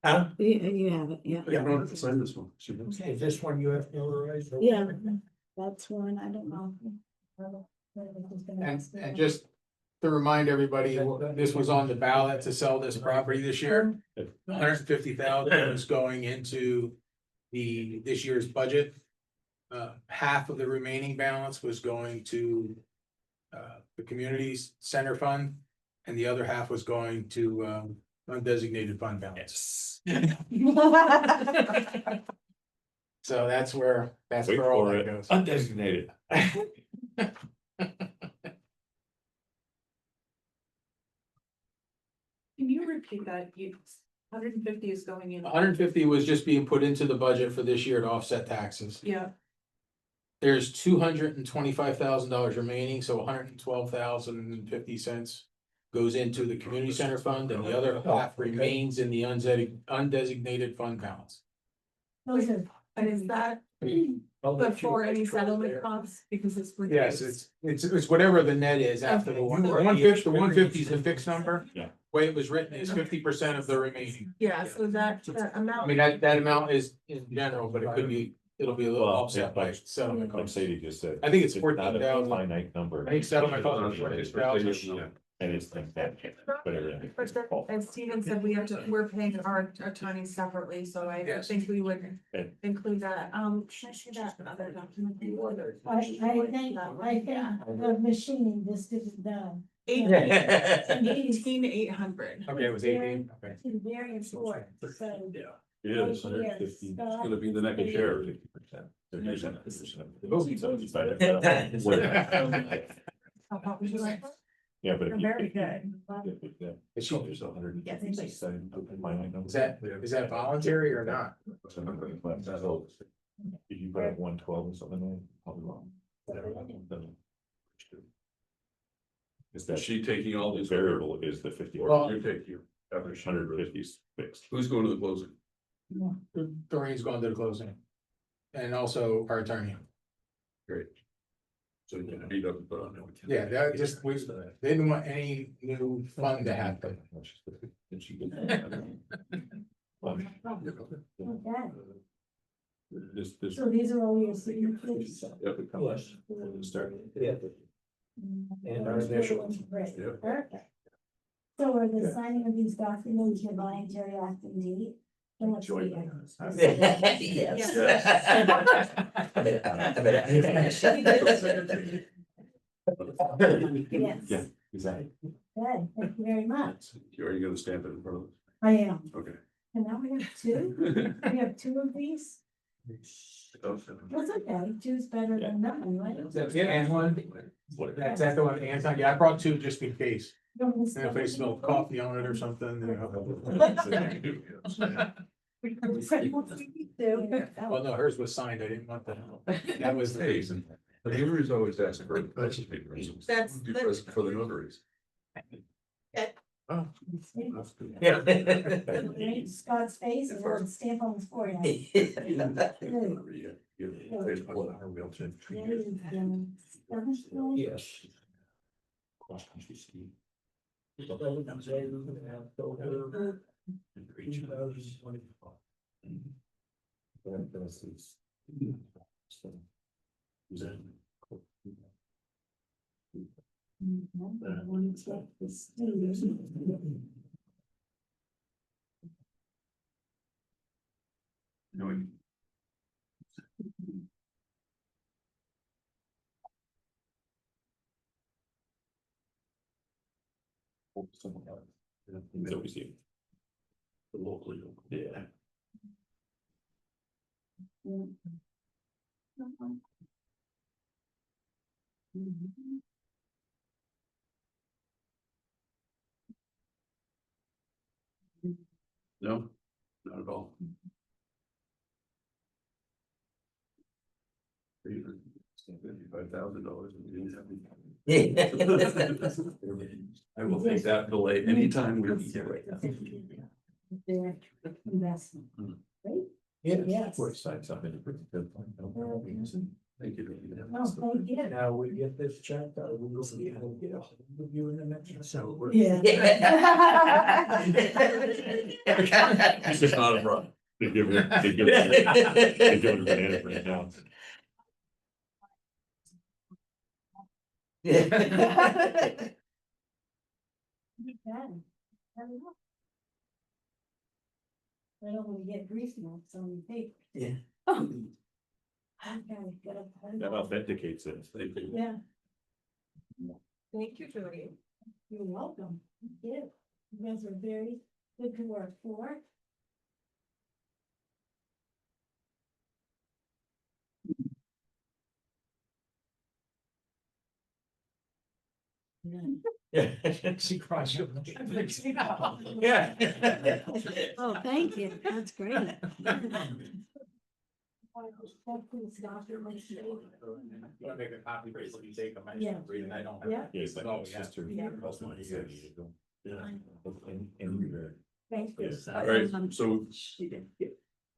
Huh? You have it, yeah. Yeah, I don't have to sign this one. She knows. Is this one you have notarized? Yeah, that's one, I don't know. And just to remind everybody, this was on the ballot to sell this property this year. $150,000 is going into this year's budget. Half of the remaining balance was going to the community's center fund, and the other half was going to undesignated fund balance. So that's where Wait all for that it. goes. Undesignated. Can you repeat that? 150 is going in. 150 was just being put into the budget for this year to offset taxes. Yeah, There's $225,000 remaining, so $112,050 goes into the community center fund, and the other half remains in the undesignated fund balance. And is that before any settlement costs? Because it's. Yes, it's whatever the net is after the one. The 150 is the fixed number. Yeah. Way it was written is 50% of the remaining. Yeah, so that I amount. mean, that amount is in general, but it'll be a little Well, offset by yeah, settlement Like costs. Sadie just said. I think it's not a 14,000. finite number. I think settlement costs are 14,000. And it's like that, whatever. But then, as Steven said, we're paying our attorneys separately, so I Yes. think we would Okay. include that. Can I see that other document? I think the machine just didn't know. 18,800. Okay, it was 18, okay. It's very important, so. Yeah. It is. Right here, 150. It's Scott. gonna be the next share. 50%. Yeah, but. if you- Very good. Is she- There's 100. Yes, it's like- Is that voluntary or not? If you put 112 or something, then probably wrong. Is Is that she taking all these? variable is the 50? Well- You take your average 150 is fixed. Who's going to the closing? Doreen's going to the closing. And also our attorney. Great. So he doesn't put on it. Yeah, that just, we didn't want any new fun to happen. Okay, This. so these are all your signatures. Yep. Yes. Start. And our initials. Great, Yep. perfect. So are the signing of these documents your voluntary act and deed? And what's the- Yes. Yeah, exactly. Good, thank you very much. Are you gonna stamp it in front of us? I am. Okay. And now we have two. We have two of these. That's okay. Two's better than nothing, right? And one, that's the one, Anton, yeah, I brought two just in case. Don't And if they smell coffee on it or something, you know. Well, no, hers was signed, I didn't want that. That was the reason. The notaries always ask for present papers. That's- Do present for the notaries. Oh. That's good. Scott's face and then stamp on his forehead. Yes. Locally. Yeah. No, not at all. $55,000. I will take that delay anytime we can get it. Their investment. Right? Yes. Yes. For sign something. Thank you. Oh, thank you. Now we get this checked out, we will see how we get a hold of you in the next. So. Yeah. It's just not a problem. They give it a banana right now. I don't want to get grease marks on the paper. Yeah. Okay, good. That authenticates it. Thank you. Yeah, Thank you, Julie. you're welcome. Thank you. You guys are very good to work for. Yeah, she crossed your. Yeah. Oh, thank you. That's great. You wanna make a copy for you, take them, I Yeah. just read it, I don't have. Yeah. Yes, but Oh, it's yeah. just her- Yeah. that's what he said. Yeah. And Thank you. Yes. All right, so,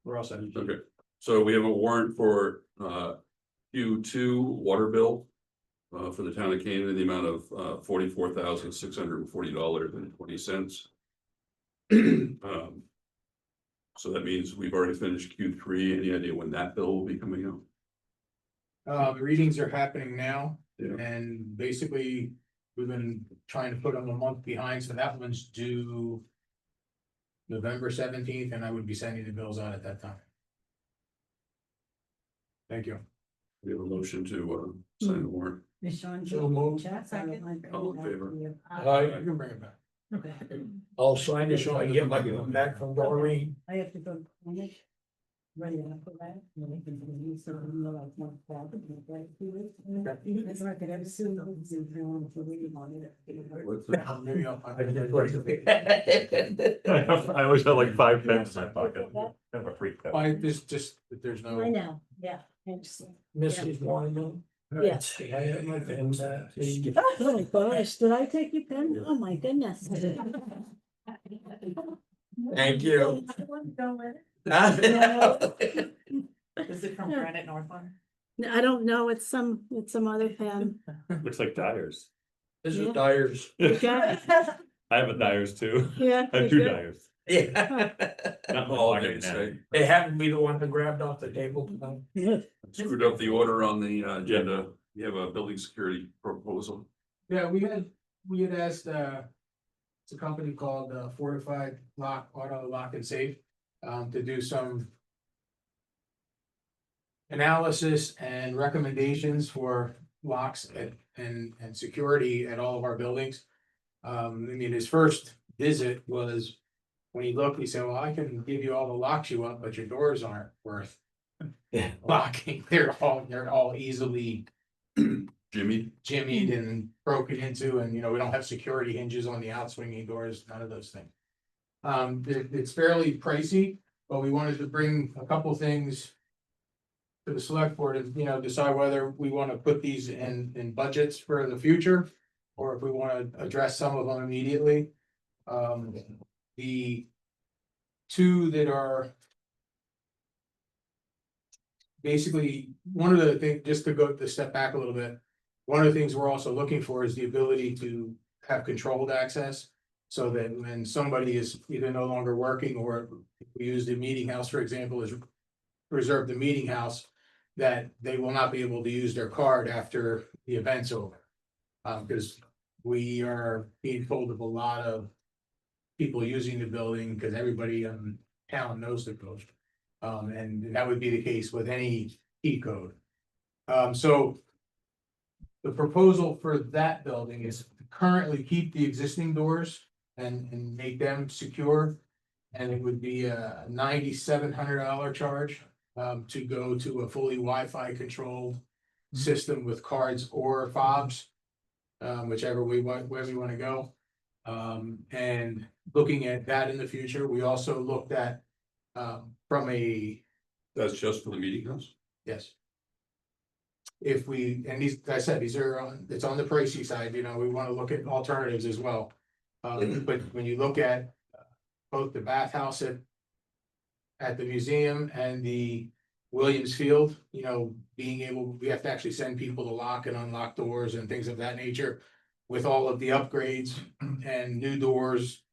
We're all set. okay, so we have a warrant for, Q2 water bill. For the town of Canaan in the amount of, $44,640.20. So that means we've already finished Q3. Any idea when that bill will be coming out? The readings are happening now, Yeah. and basically, we've been trying to put them a month behind, so that one's due November 17th, and I would be sending the bills out at that time. Thank you. We have a motion to, sign the warrant. So moved. All in favor? You I, can bring it back. I'll sign it so I can get my one back from Doreen. I have to go. Ready to put that? That's right, I have soon. What's the- Maybe I'll find it. I always have like 5 pens in my pocket. Kind of a freak out. Why, there's just, there's I no, know, yeah. Thanks. Mrs. Wyman. Yes. I have my pen back. Oh my gosh, did I take your pen? Oh my goodness. Thank you. Is it from Granite Northland? I don't know, it's some other pen. Looks like Dyers. This is Yeah. Dyer's. Okay. I have a Dyers too. Yeah. I have you're two good. Dyers. Yeah. Not my All I pocket can now. say. It happened to be the one that grabbed off the table tonight. Yeah. Screwed up the order on the agenda. You have a building security proposal. Yeah, we had asked, it's a company called Fortified Auto Lock and Safe, to do some analysis and recommendations for locks and security at all of our buildings. I mean, his first visit was, when he looked, he said, well, I can give you all the locks you want, but your doors aren't worth locking. They're all easily Jimmy? jimmied and broken into, and we don't have security hinges on the outswinging doors, none of those things. It's fairly pricey, but we wanted to bring a couple things to the select board and, decide whether we want to put these in budgets for the future, or if we want to address some of them immediately. The two that are basically, one of the things, just to step back a little bit, one of the things we're also looking for is the ability to have controlled access. So that when somebody is either no longer working, or we use the meeting house, for example, is reserve the meeting house, that they will not be able to use their card after the event's over. Because we are being told of a lot of people using the building, because everybody in town knows the code. And that would be the case with any key code. So the proposal for that building is to currently keep the existing doors and make them secure. And it would be a $9,700 charge to go to a fully Wi-Fi controlled system with cards or fobs, whichever we want, where we want to go. And looking at that in the future, we also looked at from a, That's just for the meeting house? yes. If we, and these, like I said, these are on, it's on the pricey side, we want to look at alternatives as well. But when you look at both the bathhouse at the museum and the Williams Field, being able, we have to actually send people to lock and unlock doors and things of that nature. With all of the upgrades and new doors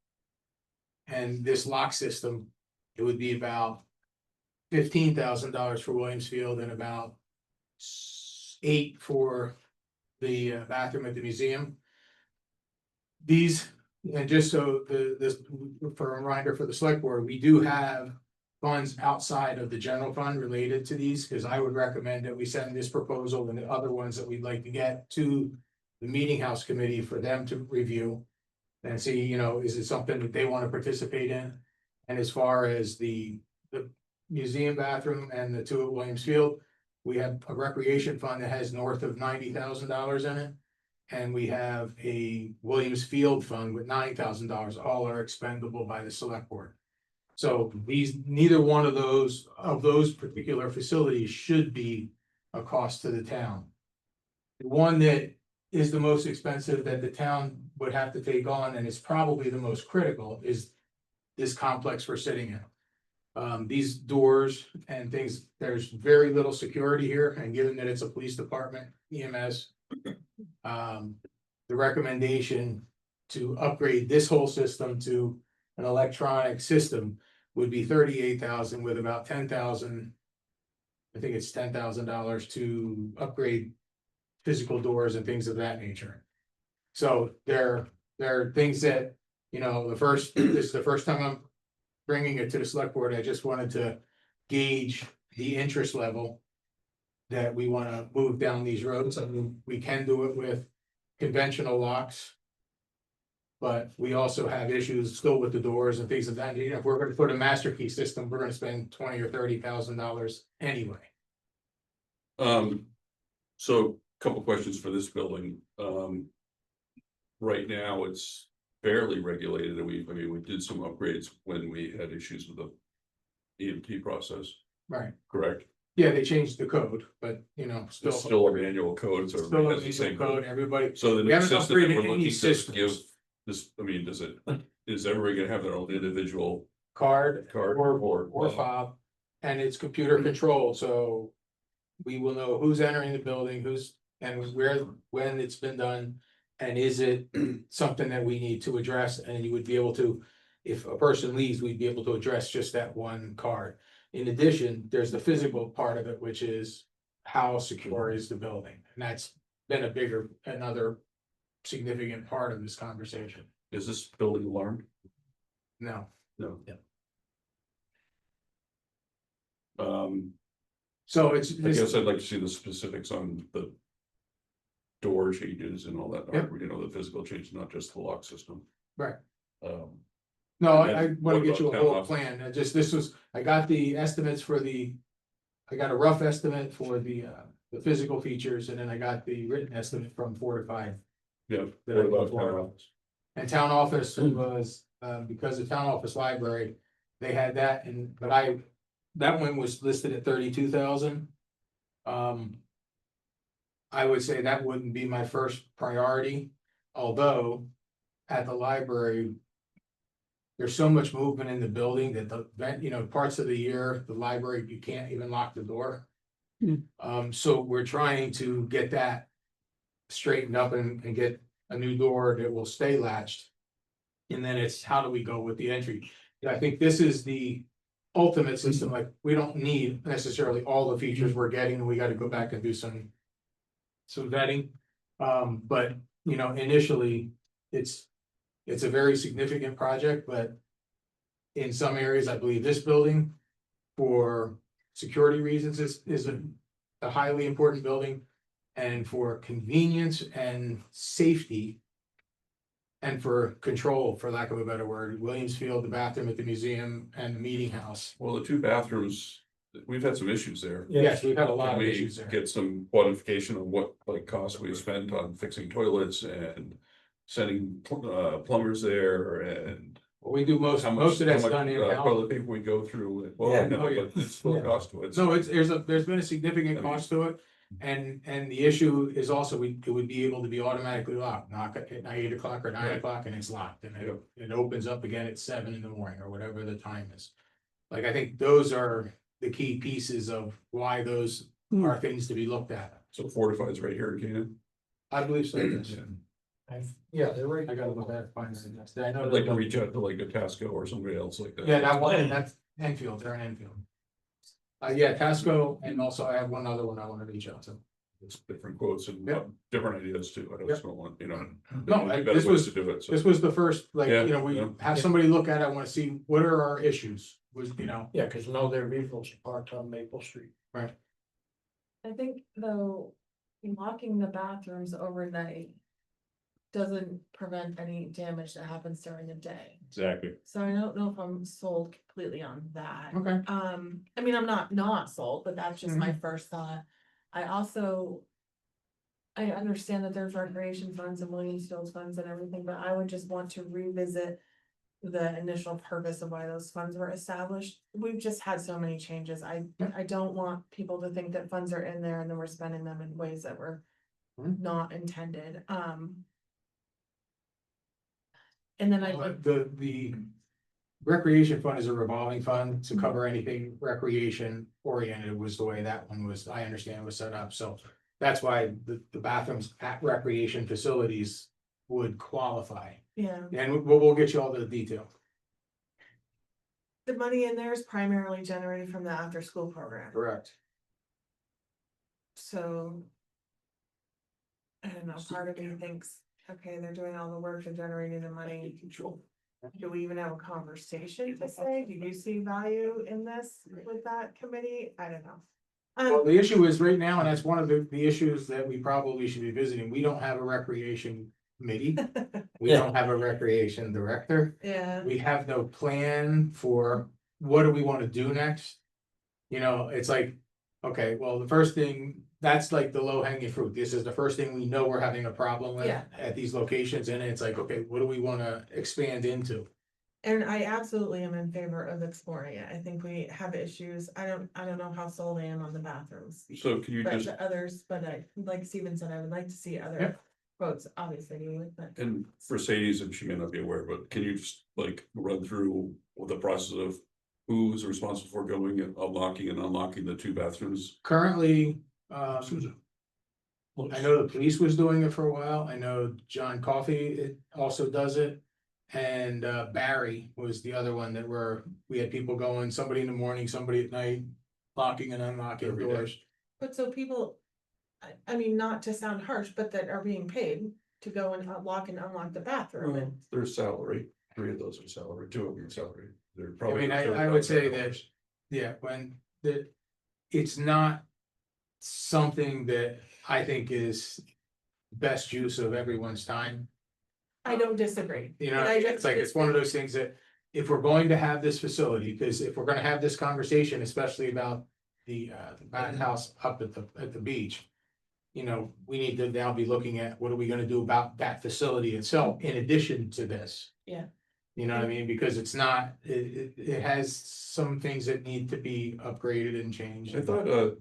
and this lock system, it would be about $15,000 for Williams Field and about $8,000 for the bathroom at the museum. These, and just so this, for a reminder for the select board, we do have funds outside of the general fund related to these, because I would recommend that we send this proposal and the other ones that we'd like to get to the meeting house committee for them to review and see, is it something that they want to participate in? And as far as the museum bathroom and the two at Williams Field, we have a recreation fund that has north of $90,000 in it. And we have a Williams Field fund with $9,000, all are expendable by the select board. So neither one of those particular facilities should be a cost to the town. The one that is the most expensive that the town would have to take on, and it's probably the most critical, is this complex we're sitting in. These doors and things, there's very little security here, and given that it's a police department, EMS, the recommendation to upgrade this whole system to an electronic system would be $38,000, with about $10,000. I think it's $10,000 to upgrade physical doors and things of that nature. So there are things that, this is the first time I'm bringing it to the select board. I just wanted to gauge the interest level that we want to move down these roads. I mean, we can do it with conventional locks, but we also have issues still with the doors and things of that. If we're going to put a master key system, we're going to spend $20,000 or $30,000 anyway. So a couple questions for this building. Right now, it's fairly regulated, and we did some upgrades when we had issues with the EMT process, Right. correct? Yeah, they changed the code, but Still our annual codes or. still has the a same code, everybody. So the We new haven't system that upgraded we're any looking to systems. give this, is everybody gonna have their own individual card Card or fob. And it's computer controlled, so we will know who's entering the building, who's, and where, when it's been done. And is it something that we need to address? And you would be able to, if a person leaves, we'd be able to address just that one card. In addition, there's the physical part of it, which is how secure is the building? And that's been another significant part of this conversation. Is this building alarmed? No. No. Yeah. So it's. I guess I'd like to see the specifics on the door changes and all that, Yep. you know, the physical changes, not just the lock system. Right. Um, No, And I then wanna what get you a about town whole office? plan, I got the estimates for I got a rough estimate for the physical features, and then I got the written estimate from Fortified. yeah, That what I about go for. town office? And town office was, because of town office library, they had that, that one was listed at 32,000. I would say that wouldn't be my first priority, although at the library. There's so much movement in the building that parts of the year, the library, you can't even lock the door. So we're trying to get that straightened up and get a new door that will stay latched. And then it's how do we go with the entry? I think this is the ultimate system, like, we don't need necessarily all the features we're getting, we gotta go back and do some vetting. But, initially, it's a very significant project, but in some areas, I believe this building, for security reasons, is a highly important building. And for convenience and safety, and for control, for lack of a better word, Williams Field, the bathroom at the museum, and the meeting house. Well, the two bathrooms, we've had some issues there. Yes, we've had a lot Can of we issues there. get some quantification of what costs we spent on fixing toilets and sending plumbers there and Well, we do most how much, of that's how much, done in house. toilet paper we go through. Well, I know, Oh, yeah. but it's still a cost to it. No, there's been a significant cost to it, and the issue is also, it would be able to be automatically locked, knock at 8 o'clock or 9 Right. o'clock, and it's locked, and Yep. it opens up again at 7 in the morning, or whatever the time is. Like, I think those are the key pieces of why those are things to be looked at. So Fortified's right here in Canaan. I believe so, yes. Yeah, they're right. I gotta look at it, find it. I know. I'd like to reach out to like a Tasco or somebody else like that. Yeah, that one, that's Enfield, they're in Enfield. Yeah, Tasco, and also I have one other one I wanna reach out to. It's different quotes and Yep. different ideas too. I just don't want, No, better this ways was, to do it. So this was the first, like, Yeah, we yeah. have somebody look at it, I wanna see what are our issues, Yeah, cause no, their vehicles parked on Maple Street. I think though, locking the bathrooms overnight doesn't prevent any damage that happens during the day. Exactly. So I don't know if I'm sold completely on that. Okay. I mean, I'm not sold, but that's just my first thought. I understand that there's recreation funds and Williamsfield funds and everything, but I would just want to revisit the initial purpose of why those funds were established. We've just had so many changes. I don't want people to think that funds are in there and then we're spending them in ways that were not intended. And then The recreation fund is a revolving fund to cover anything recreation oriented, was the way that one was, I understand, was set up, so. That's why the bathrooms at recreation facilities would qualify, yeah, and we'll get you all the detail. the money in there is primarily generated from the after school program. Correct. So. I don't know, part of me thinks, okay, they're doing all the work and generating the money. Do we even have a conversation to say, do you see value in this with that committee? I don't know. Well, the issue is right now, and that's one of the issues that we probably should be visiting, we don't have a recreation committee. We don't have a recreation director. Yeah, We have no plan for what do we want to do next? It's like, okay, well, the first thing, that's like the low hanging fruit. This is the first thing we know we're having a problem with Yeah. at these locations. And it's like, okay, what do we want to expand into? and I absolutely am in favor of exploring it. I think we have issues. I don't know how sold I am on the bathrooms. So can you But just, the others, but like Steven said, I would like to see other Yep. quotes, obviously, you would, but. and for Sadie's, and she may not be aware, but can you just like run through with the process of who's responsible for going and unlocking and unlocking the 2 bathrooms? Currently, Susan. I know the police was doing it for a while. I know John Coffey also does it. And Barry was the other one that we had people going, somebody in the morning, somebody at night, locking and unlocking Every day. doors. But so people, I mean, not to sound harsh, but that are being paid to go and lock and unlock the bathroom. Well, their salary, 3 of those are salary, 2 of them are salary. They're I probably. mean, I would say that, yeah, it's not something that I think is best use of everyone's time. I don't disagree. You know, But I it's like, it's one of those things that if we're going to have this facility, because if we're gonna have this conversation, especially about the bathhouse up at the beach. You know, we need to now be looking at what are we gonna do about that facility itself in addition to this. Yeah. You know what I mean? Because it's not, it has some things that need to be upgraded and changed. I thought,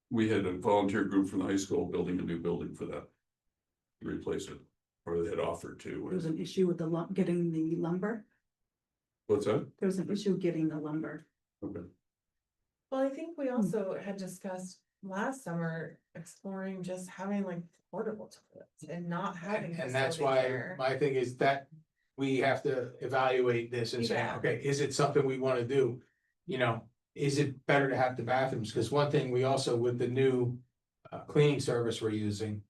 we had a volunteer group from the high school building a new building for that. To replace it, or they had offered There was to. an issue with getting the lumber. What's that? There was an issue getting the lumber. Okay. Well, I think we also had discussed last summer exploring just having like portable toilets and not having. And that's facility why care. my thing is that we have to evaluate this and say, Yeah. okay, is it something we wanna do? You know, is it better to have the bathrooms? Cause one thing we also, with the new cleaning service we're using,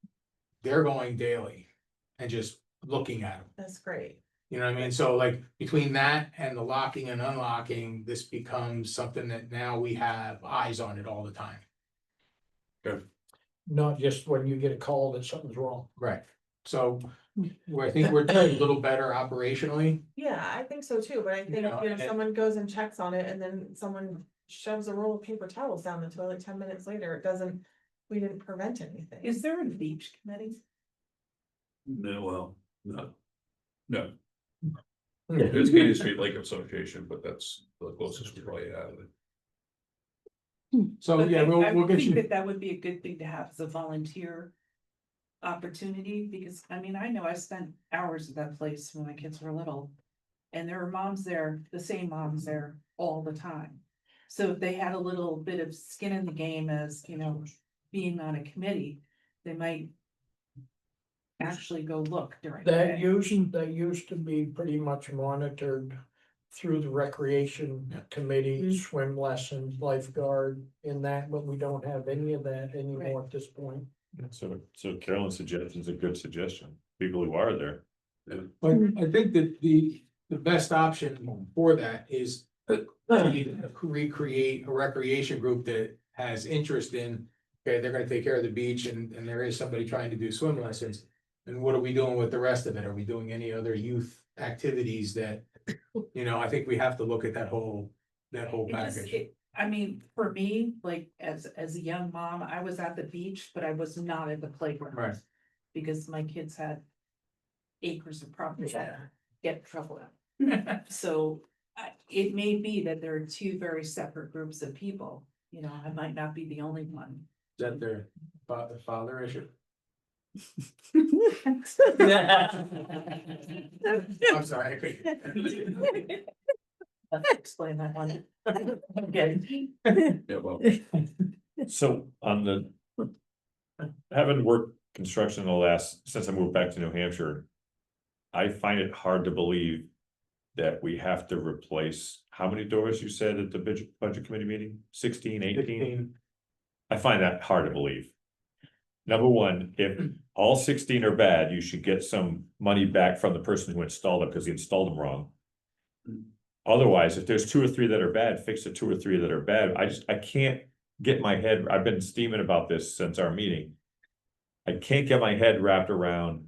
they're going daily and just looking at them. That's great. You know what I mean? So like between that and the locking and unlocking, this becomes something that now we have eyes on it all the time. Not just when you get a call that something's wrong. Right. So I think we're doing a little better operationally. Yeah, I think so too, but I think, know, and- someone goes and checks on it and then someone shoves a roll of paper towels down the toilet 10 minutes later, it doesn't, we didn't prevent anything. Is there a beach committee? No, well, no. No. It's Katy Street Lake Association, but that's the closest we probably have. So But yeah, I we'll would get think you. that that would be a good thing to have as a volunteer opportunity, because I mean, I know I spent hours at that place when my kids were little. And there were moms there, the same moms there all the time. So if they had a little bit of skin in the game as, being on a committee, they might actually go look during the That day. used to be pretty much monitored through the recreation committee, swim lessons, lifeguard in that, but we don't have any of that anymore at this point. So Carolyn's suggestion is a good suggestion, people who are there. But I think that the best option for that is to recreate a recreation group that has interest in, okay, they're gonna take care of the beach and there is somebody trying to do swim lessons. And what are we doing with the rest of it? Are we doing any other youth activities that, I think we have to look at that whole package. I mean, for me, like, as a young mom, I was at the beach, but I was not at the playground. Right. Because my kids had acres of property that get in trouble at. So it may be that there are 2 very separate groups of people, I might not be the only one. Is that their father issue? I'm sorry, I couldn't. Explain that one. Okay. Yeah, well, So on the. Having worked construction since I moved back to New Hampshire. I find it hard to believe that we have to replace, how many doors you said at the budget committee meeting? 16, 18? I find that hard to believe. Number one, if all 16 are bad, you should get some money back from the person who installed them because he installed them wrong. Otherwise, if there's 2 or 3 that are bad, fix the 2 or 3 that are bad. I can't get my head, I've been steaming about this since our meeting. I can't get my head wrapped around.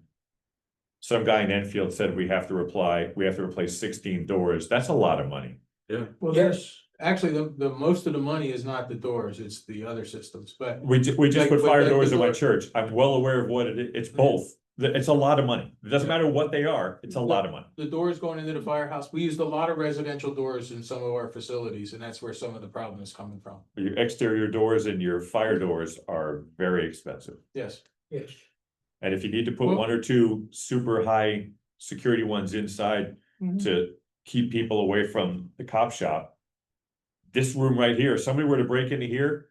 Some guy in Enfield said we have to replace 16 doors. That's a lot of money. yeah, Well, there's, actually, the most of the money is not the doors, it's the other systems, but. We just Like, put but fire like doors the in my door- church. I'm well aware of what it is. It's both. It's a lot of money. It doesn't matter what they are. It's a lot of money. The doors going into the firehouse, we used a lot of residential doors in some of our facilities, and that's where some of the problem is coming from. Your exterior doors and your fire doors are very expensive. Yes. Yes. And if you need to put Well- 1 or 2 super high security ones inside Mm-hmm. to keep people away from the cop shop. This room right here, if somebody were to break into here,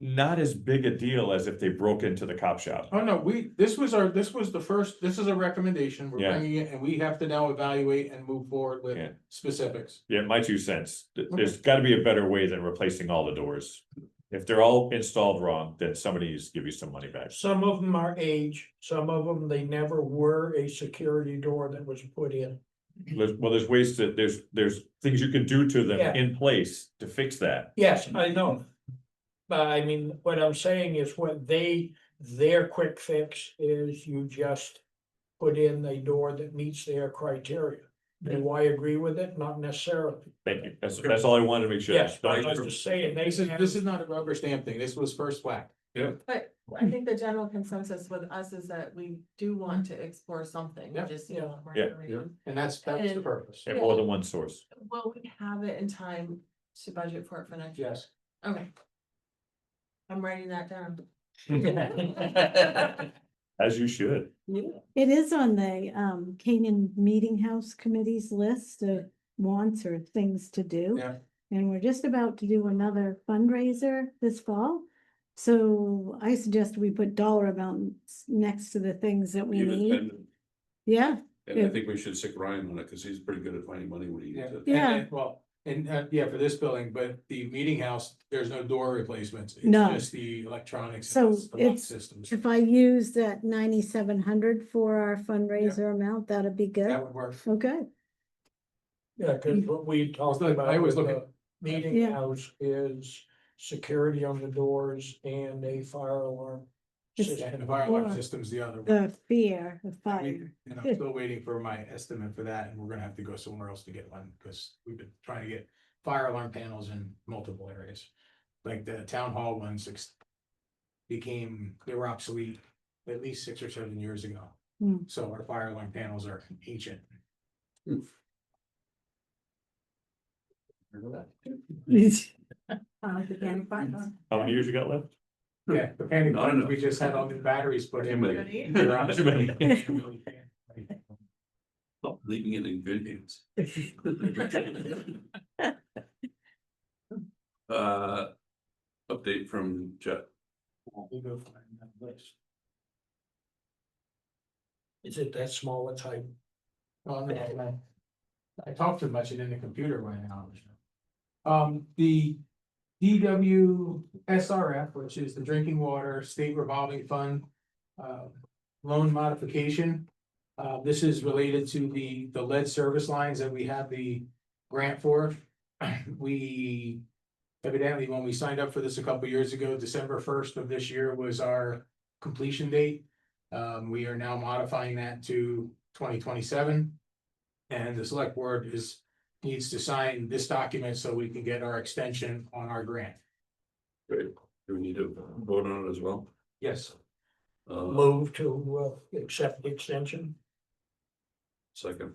not as big a deal as if they broke into the cop shop. Oh, no, this was the first, this is a recommendation, we're Yeah. bringing it, and we have to now evaluate and move forward Yeah. with specifics. Yeah, my 2 cents. There's gotta be a better way than replacing all the doors. If they're all installed wrong, then somebody needs to give you some money back. Some of them are age, some of them, they never were a security door that was put in. There's ways to, there's things you can do to them Yeah. in place to fix that. Yes, I know. But I mean, what I'm saying is their quick fix is you just put in a door that meets their criteria. Do I agree with it? Not necessarily. Thank you. That's all I wanted to make sure. Yes, I was just saying, This is not a rubber stamp thing, this was first whack. But I think the general consensus with us is that we do want to explore something, Yeah. just, Yeah. more Yeah. information. And that's the And- purpose. And more than one source. Will we have it in time to budget for it for next year? Yes. Okay. I'm writing that down. As you should. It is on the Canaan Meeting House Committee's list of wants or things to do. Yeah. And we're just about to do another fundraiser this fall. So I suggest we put dollar amounts next to the things that we need. Yeah, And I think we should stick Ryan on it, cause he's pretty good at finding money when he Yeah. needs it. Yeah. Yeah, for this building, but the meeting house, there's no door replacements, it's No. just the electronics. So and the lock it's- systems. if I use that 9,700 for our fundraiser amount, that'd be good. That would work. Okay, Yeah, cause what we talked I about was with looking- the meeting Yeah. house is security on the doors and a fire alarm. It's- system. And the fire alarm Or- system's the other one. the fear, the fire. And I'm still waiting for my estimate for that, and we're gonna have to go somewhere else to get one, because we've been trying to get fire alarm panels in multiple areas. Like the town hall ones they were obsolete at least 6 or 7 years ago. Hmm. So our fire alarm panels are ancient. I like the candy fire. How many years you got left? Yeah, the panic Not buttons, enough. we just had all new batteries put in. Too many. They're obsolete. Stop leaving it in good hands. Update from Jeff. Is it that small a type? Oh, no, I talked too much and then the computer went out. The DWSRF, which is the Drinking Water State Revolving Fund, loan modification. This is related to the lead service lines that we have the grant for. We evidently, when we signed up for this a couple years ago, December 1st of this year was our completion date. We are now modifying that to 2027. And the select board needs to sign this document so we can get our extension on our grant. Great. Do we need to vote on it as well? Yes. Move to accept the extension? Second.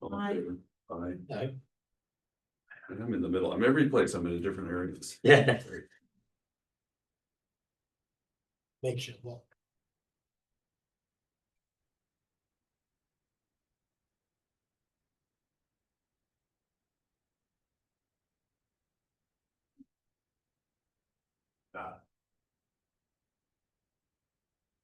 All in Aye. favor? Aye. Aye. I'm in the middle. I'm every place. I'm in a different areas. Yeah. Makes it look.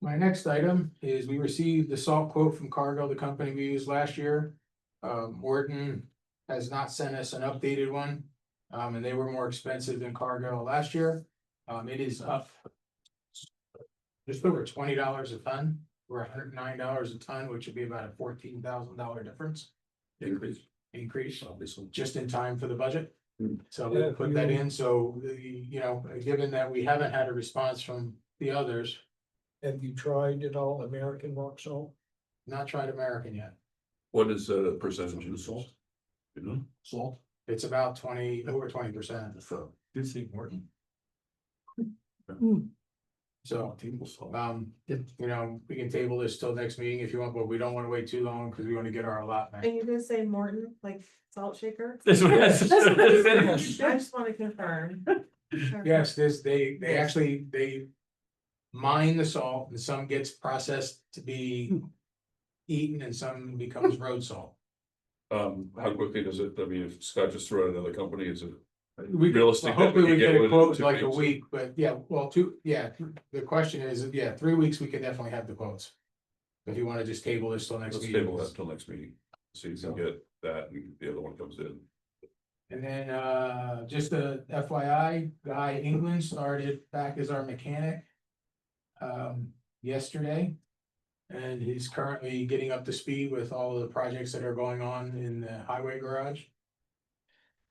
My next item is we received the salt quote from Cargill, the company we used last year. Morton has not sent us an updated one, and they were more expensive than Cargill last year. It is up just over $20 a ton, or $109 a ton, which would be about a $14,000 difference. Increase, Obviously. just in time for the budget. Hmm. So we'll put that in, so, given that we haven't had a response from the others, Have you tried it all, American rock salt? not tried American yet. What is the percentage of salt? You know? Salt. It's about over 20%. So, do you think Morton? So, Table salt. we can table this till next meeting if you want, but we don't want to wait too long because we want to get our allotment. And you're gonna say Morton, like salt shaker? This one. I just wanna confirm. Sure. Yes, they actually, they mine the salt and some gets processed to be eaten and some becomes road salt. How quickly does it, I mean, if Scott just threw out another company, is it? We Realistic that hopefully we get get a within quote 2 like a weeks? week, but yeah, well, the question is, 3 weeks, we can definitely have the quotes. If you wanna just table this till next Let's meeting. table that till next meeting, see if we can get that and the other one comes in. And then, just a FYI, Guy England started back as our mechanic. Yesterday. And he's currently getting up to speed with all of the projects that are going on in the highway garage.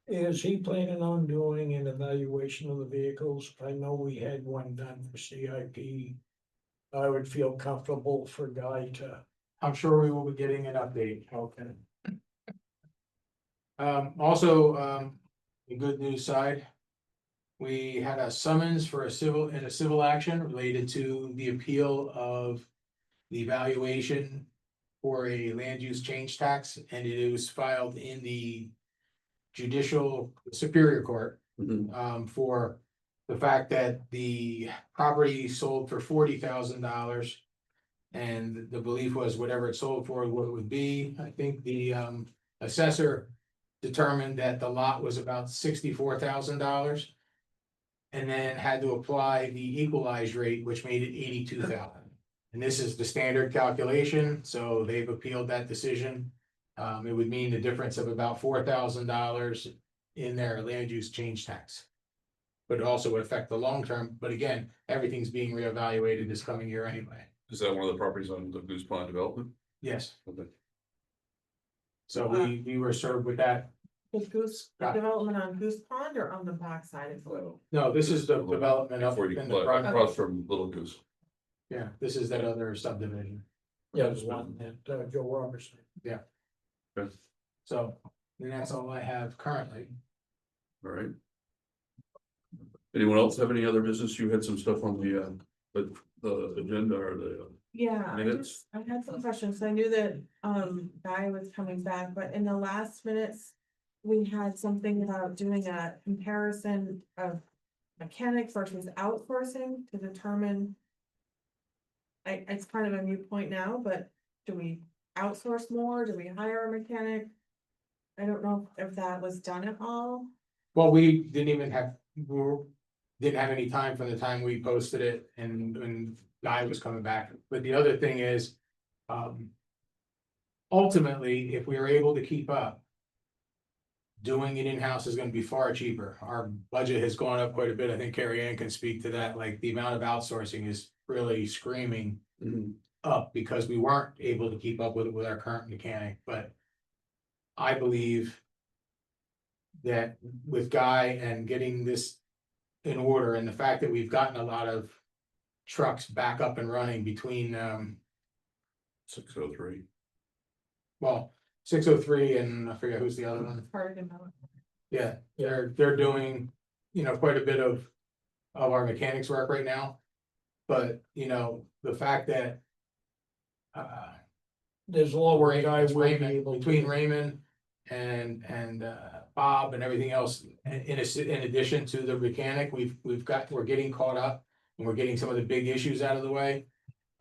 Is he planning on doing an evaluation of the vehicles? I know we had one done for CIP. I would feel comfortable for Guy to. I'm sure we will be getting an update. Okay. Also, the good news side. We had a summons for a civil action related to the appeal of the valuation for a land use change tax, and it was filed in the judicial superior court. For the fact that the property sold for $40,000. And the belief was whatever it sold for, what it would be. I think the assessor determined that the lot was about $64,000. And then had to apply the equalized rate, which made it 82,000. And this is the standard calculation, so they've appealed that decision. It would mean the difference of about $4,000 in their land use change tax. But it also would affect the long term, but again, everything's being reevaluated this coming year anyway. Is that one of the properties on the Goose Pond development? Yes, Okay. so we were served with that. Is Goose Got it. development on Goose Pond or on the backside of it? No, this is the development up Before you, in the front. across from Little Goose. Yeah, this is that other subdivision. Yeah, there's one that Joe Robertson. So, and that's all I have currently. All right. Anyone else have any other business? You had some stuff on the agenda or the, Yeah, I Minutes? had some questions. I knew that, Guy was coming back, but in the last minutes. We had something about doing a comparison of mechanics versus outsourcing to determine. It's kind of a moot point now, but do we outsource more? Do we hire a mechanic? I don't know if that was done at all. Well, we didn't have any time from the time we posted it and when Guy was coming back, but the other thing is. Ultimately, if we are able to keep up. Doing it in-house is gonna be far cheaper. Our budget has gone up quite a bit. I think Carrie Ann can speak to that, like the amount of outsourcing is really screaming. Up because we weren't able to keep up with it with our current mechanic, but. I believe. That with Guy and getting this in order and the fact that we've gotten a lot of. Trucks back up and running between 603. well, 603 and I forget who's the other one. Yeah, they're doing, quite a bit of our mechanics work right now. But, the fact that. There's a lower guy It's will be Raymond, able to. between Raymond and Bob and everything else, in addition to the mechanic, we're getting caught up. And we're getting some of the big issues out of the way.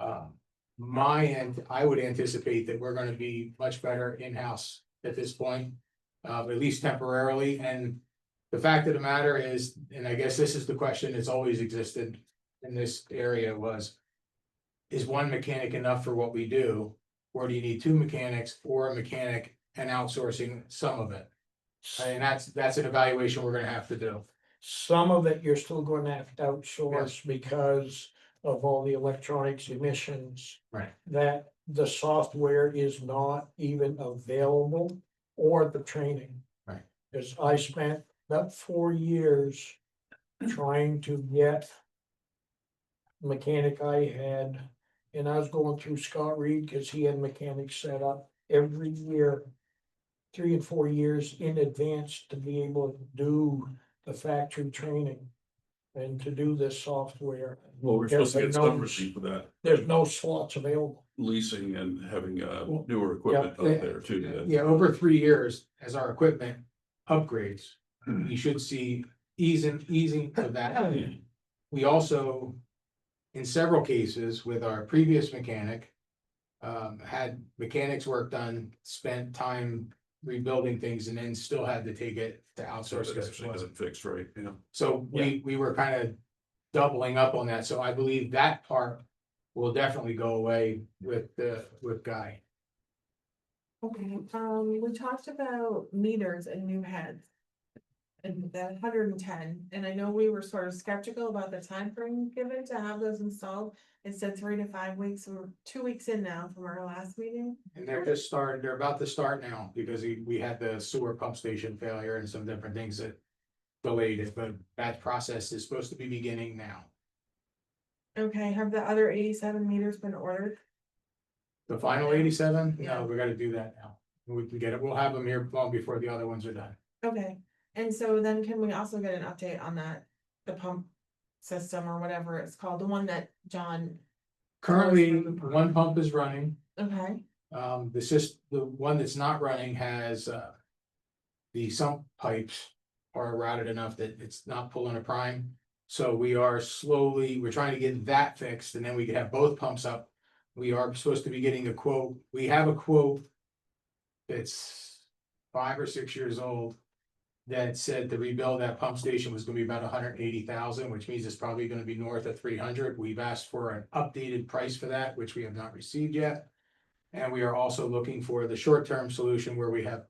I would anticipate that we're gonna be much better in-house at this point. At least temporarily, and the fact of the matter is, and I guess this is the question that's always existed in this area was. Is one mechanic enough for what we do, or do you need two mechanics or a mechanic and outsourcing some of it? And that's an evaluation we're gonna have to do. Some of it you're still gonna have to outsource because of all the electronics emissions. Right. That the software is not even available or the training. Right. Cause I spent about 4 years trying to get. Mechanic I had, and I was going through Scott Reed, cause he had mechanics set up every year. 3 and 4 years in advance to be able to do the factory training. And to do this software. Well, we're supposed to get Everybody some knows receipt for that, There's no slots available. leasing and having newer equipment out there too. Yeah, over 3 years, as our equipment upgrades, you should see easing of that. We also, in several cases with our previous mechanic, had mechanics work done, spent time rebuilding things and then still had to take it to outsource. It 'cause it actually wasn't. isn't fixed right, you know. So we were kind of doubling up on that, so I believe that part will definitely go away with Guy. Okay, we talked about meters and new heads. And the 110, and I know we were sort of skeptical about the time frame given to have those installed. It said 3 to 5 weeks, we're 2 weeks in now from our last meeting. And they're about to start now, because we had the sewer pump station failure and some different things that delayed it, but that process is supposed to be beginning now. Okay, have the other 87 meters been ordered? The final 87, Yeah. no, we gotta do that now. We can get it, we'll have them here long before the other ones are done. Okay, and so then can we also get an update on that, the pump system or whatever it's called, the one that John? Currently, one pump is running. Okay, The one that's not running has, the sump pipes are routed enough that it's not pulling a prime. So we're trying to get that fixed, and then we can have both pumps up. We are supposed to be getting a quote, we have a quote that's 5 or 6 years old that said to rebuild that pump station was gonna be about 180,000, which means it's probably gonna be north of 300. We've asked for an updated price for that, which we have not received yet. And we are also looking for the short-term solution where we have,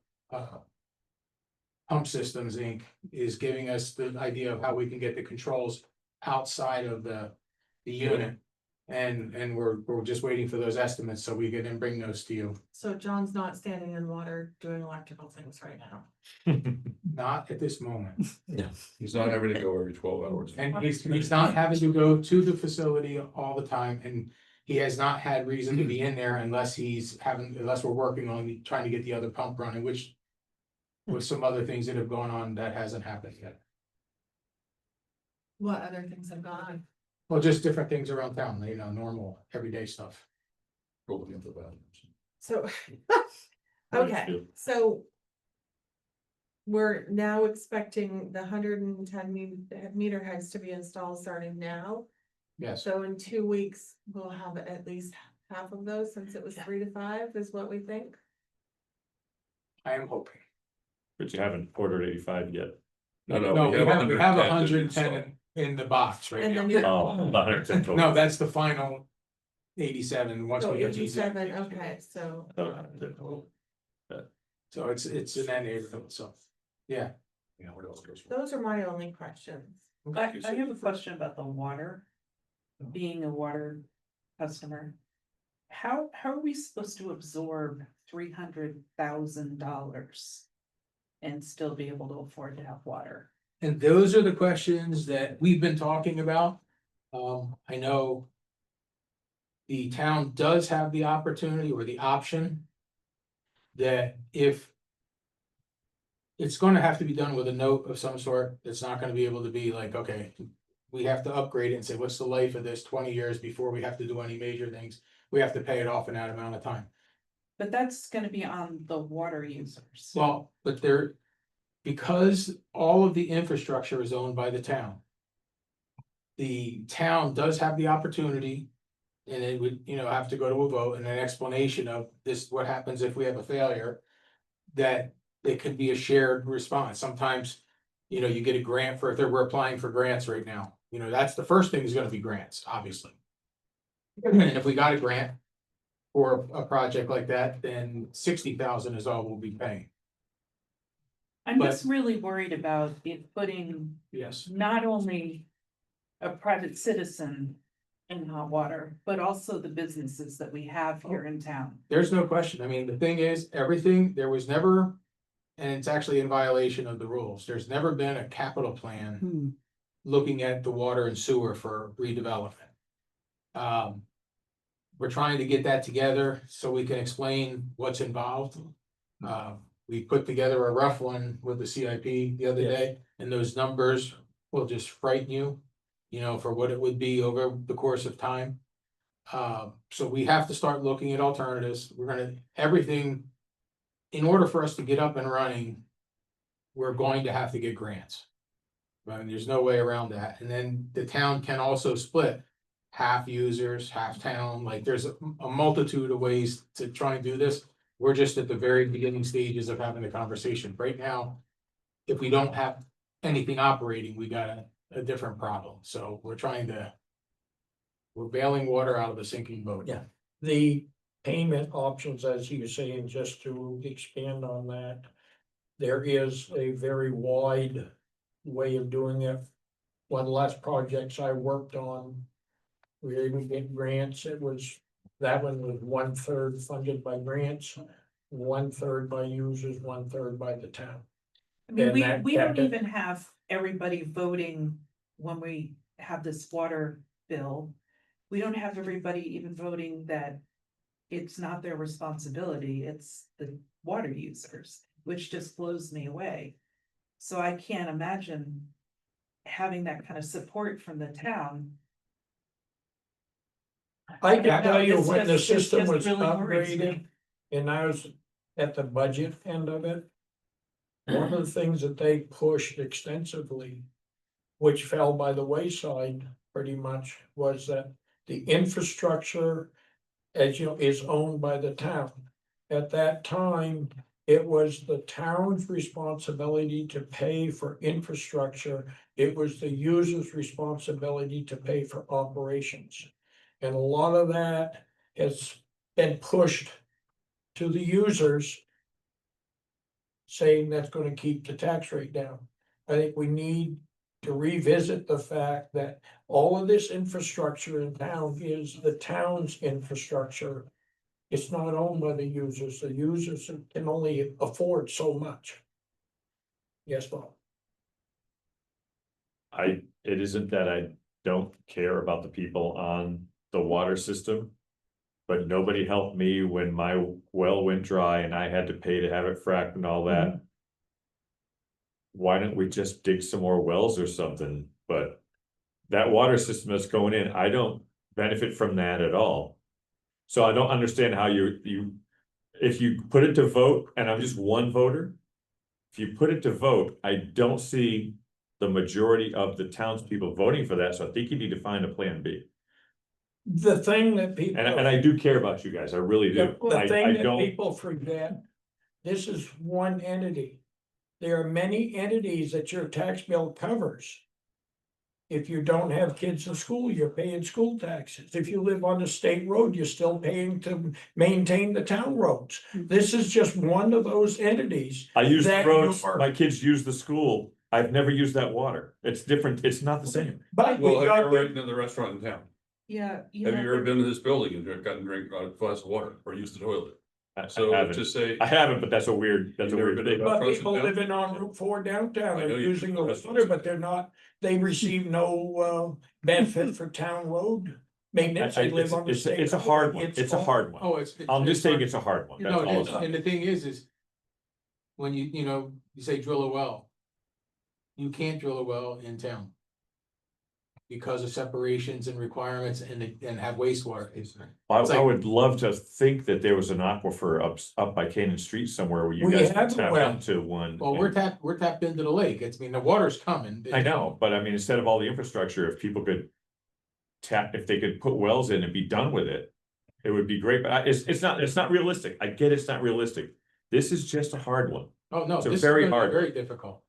Pump Systems Inc. is giving us the idea of how we can get the controls outside of the unit. And we're just waiting for those estimates so we can then bring those to you. so John's not standing in water doing electrical things right now. Not at this moment. He's not having to go every 12 hours. And he's not having to go to the facility all the time, and he has not had reason to be in there unless we're working on trying to get the other pump running, which. With some other things that have gone on, that hasn't happened yet. What other things have gone on? Well, just different things around town, normal, everyday stuff. Rolling into the bathrooms. So, okay, so. We're now expecting the 110 meter heads to be installed starting now. Yes, So in 2 weeks, we'll have at least half of those, since it was 3 to 5 is what we think. I am hoping. But you haven't ordered 85 yet. No, we have 110 110 in the box right And now. then you. Oh, 110 total. No, that's the final 87, once So we get these. 87, okay, so, So it's in that neighborhood, so, yeah. Yeah, what else goes? those are my only questions. I have a question about the water, being a water customer. How are we supposed to absorb $300,000 and still be able to afford to have water? And those are the questions that we've been talking about. I know. The town does have the opportunity or the option. That if. It's gonna have to be done with a note of some sort. It's not gonna be able to be like, okay. We have to upgrade it and say, what's the life of this 20 years before we have to do any major things? We have to pay it off in that amount of time. But that's gonna be on the water users. Well, but because all of the infrastructure is owned by the town. The town does have the opportunity. And it would, have to go to a vote and an explanation of this, what happens if we have a failure. That it could be a shared response. Sometimes, you get a grant for, we're applying for grants right now. That's the first thing is gonna be grants, obviously. And if we got a grant. For a project like that, then 60,000 is all we'll be paying. I'm But- just really worried about it putting Yes. not only a private citizen in hot water, but also the businesses that we have here in town. There's no question. I mean, the thing is, there was never, and it's actually in violation of the rules. There's never been a capital plan. Looking at the water and sewer for redevelopment. We're trying to get that together so we can explain what's involved. We put together a rough one with the CIP the other day, and those numbers will just frighten you. For what it would be over the course of time. So we have to start looking at alternatives. Everything. In order for us to get up and running. We're going to have to get grants. Right, and there's no way around that. And then the town can also split. Half users, half town, like there's a multitude of ways to try and do this. we're just at the very beginning stages of having the conversation. Right now, if we don't have anything operating, we got a different problem. So we're bailing water out of a sinking boat. Yeah. The payment options, as you saying, just to expand on that. There is a very wide way of doing it. One of the last projects I worked on. We were able to get grants. That one was 1/3 funded by grants, 1/3 by users, 1/3 by the town. I mean, And we that don't kept it- even have everybody voting when we have this water bill. We don't have everybody even voting that it's not their responsibility, it's the water users, which just blows me away. So I can't imagine having that kind of support from the town. I can tell you It's when the just- it's system just was really worries me. upgraded, and I was at the budget end of it. One of the things that they pushed extensively, which fell by the wayside pretty much, was that the infrastructure, as you know, is owned by the town. At that time, it was the town's responsibility to pay for infrastructure. It was the user's responsibility to pay for operations. And a lot of that has been pushed to the users, saying that's gonna keep the tax rate down. I think we need to revisit the fact that all of this infrastructure in town is the town's infrastructure. It's not owned by the users. The users can only afford so much. Yes, Bob? It isn't that I don't care about the people on the water system. But nobody helped me when my well went dry and I had to pay to have it fracked and all that. Why don't we just dig some more wells or something? But that water system that's going in, I don't benefit from that at all. So I don't understand how if you put it to vote, and I'm just one voter. If you put it to vote, I don't see the majority of the townspeople voting for that, so I think you need to find a plan B. The thing that people. And I do care about you guys, I really do. The I thing that don't, people forget, this is one entity. There are many entities that your tax bill covers. If you don't have kids in school, you're paying school taxes. If you live on a state road, you're still paying to maintain the town roads. This is just one of those entities. I use the that roads, you're- my kids use the school, I've never used that water, it's different, it's not the same. But we Well, have you got ever eaten in the restaurant in town? Yeah. Have you ever been to this building and gotten drink a glass of water or used the toilet? So haven't. to say. I haven't, but that's a weird You've never been to thing. But Across people the town? living on Route 4 downtown I are know you- using the water, but they're not, they receive no benefit for town road maintenance. They live on the state. It's a road. hard one, it's a all- hard one. Oh, it's. I'm just saying hard. it's a hard one, that's No, all it it's is, not. and the thing is when you say drill a well. You can't drill a well in town. Because of separations and requirements and have wastewater. I It's like- would love to think that there was an aquifer up by Canaan Street somewhere where you We guys could have a tap well. into one. Well, we're tapped into the lake, the water's coming. I know, but I mean, instead of all the infrastructure, if people could if they could put wells in and be done with it, it would be great, but it's not realistic. I get it's not realistic. This is just a hard one. Oh, no, It's a this is very gonna be hard- very difficult.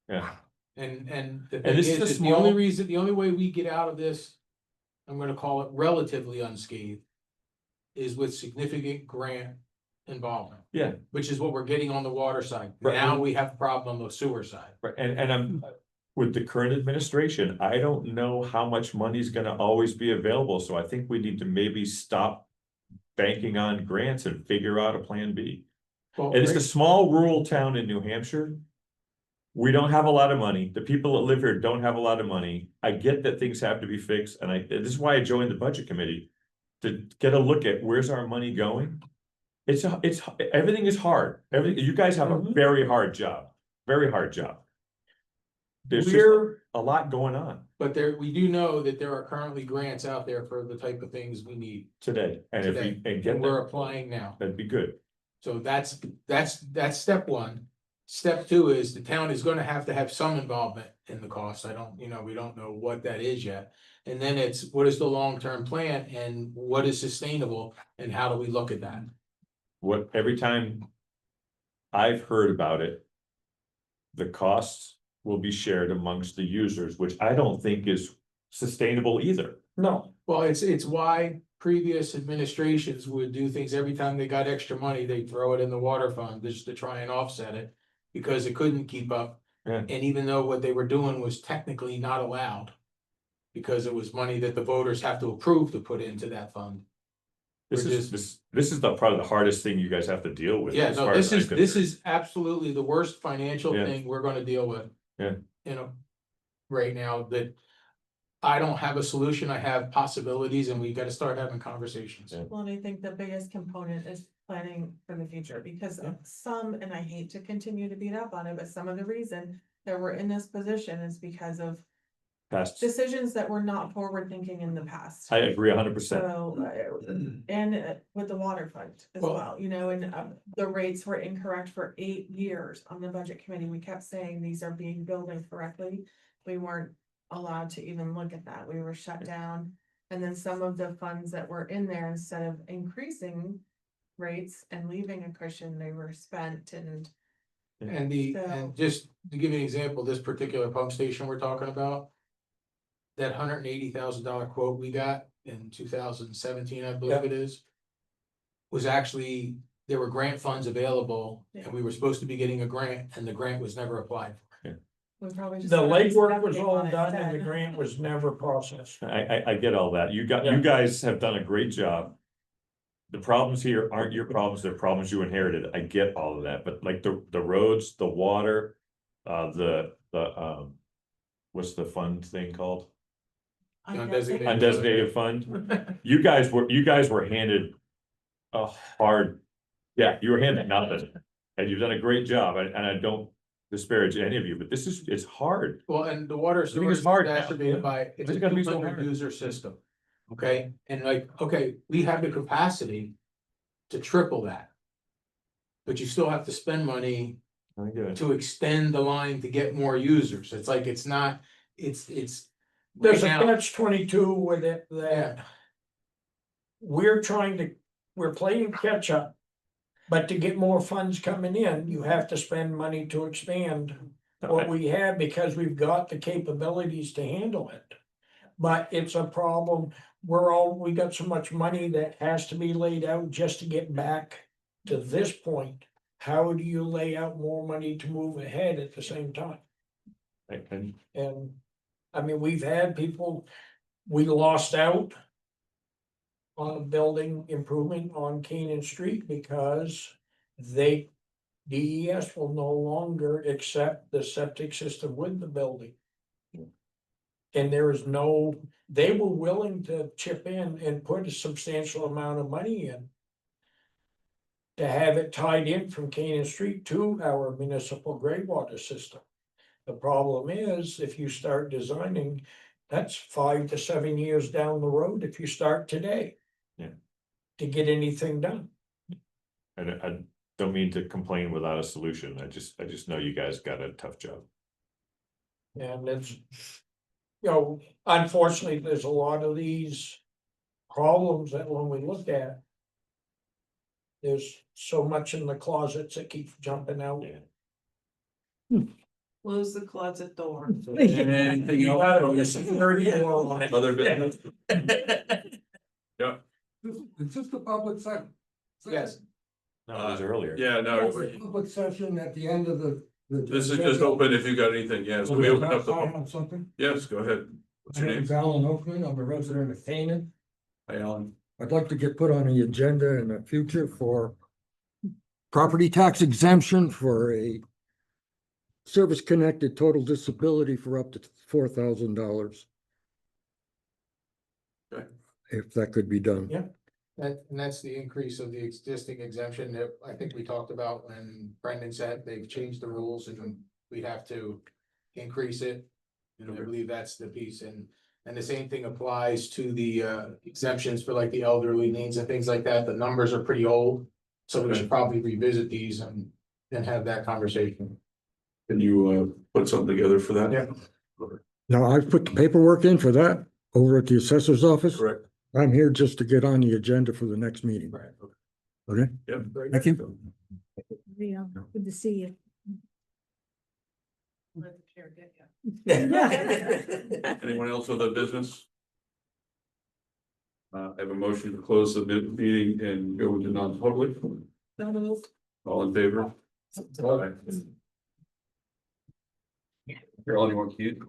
Yeah, And the And thing this is a is, small- the only way we get out of this, I'm gonna call it relatively unscathed. Is with significant grant involvement. Yeah. Which is what we're getting on the water side. Right. Now we have a problem on the sewer side. right, and I'm, with the current administration, I don't know how much money's gonna always be available, so I think we need to maybe stop banking on grants and figure out a plan B. Well, And it's a small rural town in New Hampshire. We don't have a lot of money. The people that live here don't have a lot of money. I get that things have to be fixed, and this is why I joined the budget committee. To get a look at where's our money going. Everything is hard. You guys have a very hard job, very hard job. There's just We're, a lot going on But we do know that there are currently grants out there for the type of things we need today, and if today. we, and get And we're them, applying now. that'd be good. So that's step one. Step two is the town is gonna have to have some involvement in the cost. We don't know what that is yet. And then it's, what is the long-term plan and what is sustainable and how do we look at that? every time I've heard about it, the costs will be shared amongst the users, which I don't think is sustainable either. No, Well, it's why previous administrations would do things every time they got extra money, they'd throw it in the water fund just to try and offset it. Because it couldn't keep up. Yeah. And even though what they were doing was technically not allowed. Because it was money that the voters have to approve to put into that fund. This We're is, this is probably the hardest thing you guys have to deal with. Yeah, as no, far this as I'm is concerned. absolutely the worst financial Yeah. thing we're gonna deal with. Yeah. You know, right now that I don't have a solution, I have possibilities and we gotta start having conversations. Yeah. Well, and I think the biggest component is planning for the future, because Yeah. some, and I hate to continue to beat up on it, but some of the reason that we're in this position is because of Past, decisions that were not forward thinking in the past. I agree 100%. So, and with the waterfront as Well- well, you know, and the rates were incorrect for 8 years on the budget committee. We kept saying these are being billed incorrectly. We weren't allowed to even look at that. We were shut down. And then some of the funds that were in there, instead of increasing rates and leaving a cushion, they were spent and And just to give you an example, this particular pump station we're talking about. That $180,000 quote we got in 2017, I believe Yeah. it is. Was actually, there were grant funds available and we were supposed to be getting a grant and the grant was never applied for. we probably just. the gotta legwork was step all on it done and the instead. grant was never processed. I get all that. You Yeah. guys have done a great job. The problems here aren't your problems, they're problems you inherited. I get all of that, but like the roads, the water, what's the fund thing called? Undesignated fund. You guys were handed a hard, yeah, you were handed nothing. And you've done a great job, and I don't disparage any of you, but it's hard. Well, and the water think sewer it's is hard now. exacerbated by, it's It's a gotta be so 200 hard. user system. Okay, and like, okay, we have the capacity to triple that. But you still have to spend money I get it. to extend the line to get more users. It's like, it's not, it's. There's a right now- catch-22 with it Yeah. that we're playing catch up. But to get more funds coming in, you have to spend money to expand what we have because we've got the capabilities to handle it. But it's a problem, we got so much money that has to be laid out just to get back to this point. How do you lay out more money to move ahead at the same time? And And, I mean, we've had people, we lost out on a building improvement on Canaan Street because DES will no longer accept the septic system with the building. And there is they were willing to chip in and put a substantial amount of money in to have it tied in from Canaan Street to our municipal gray water system. The problem is, if you start designing, that's 5 to 7 years down the road if you start today. Yeah. To get anything done. I don't mean to complain without a solution. I just know you guys got a tough job. And it's, unfortunately, there's a lot of these problems that when we look at, there's so much in the closets that keeps jumping out. Yeah. Close the closet door. Anything You else? gotta get security alone on it. Other business? Yeah, Is this the public session? Yes. No, it was earlier. yeah, no, Public session at the end of the. this is just open if you got anything, yes, we open up the, have something. yes, go ahead. What's your name? Alan Oakman, I'm a resident of Canaan. Hi, Alan. I'd like to get put on the agenda in the future for property tax exemption for a service-connected total disability for up to $4,000. Okay. If that could be done. Yeah. And that's the increase of the existing exemption that I think we talked about when Brendan said they've changed the rules and we'd have to increase it. And I believe that's the piece, and the same thing applies to the exemptions for like the elderly needs and things like that. The numbers are pretty old. So we should probably revisit these and have that conversation. Can you put something together for that? Yeah. Now, I've put the paperwork in for that over at the assessor's office. Correct. I'm here just to get on the agenda for the next meeting. Right. Okay, Yep. thank you. Yeah, good to see you. Let the chair get you. Anyone else with a business? I have a motion to close the meeting and go into non-public. All in favor? Aye. Carol, anyone cute?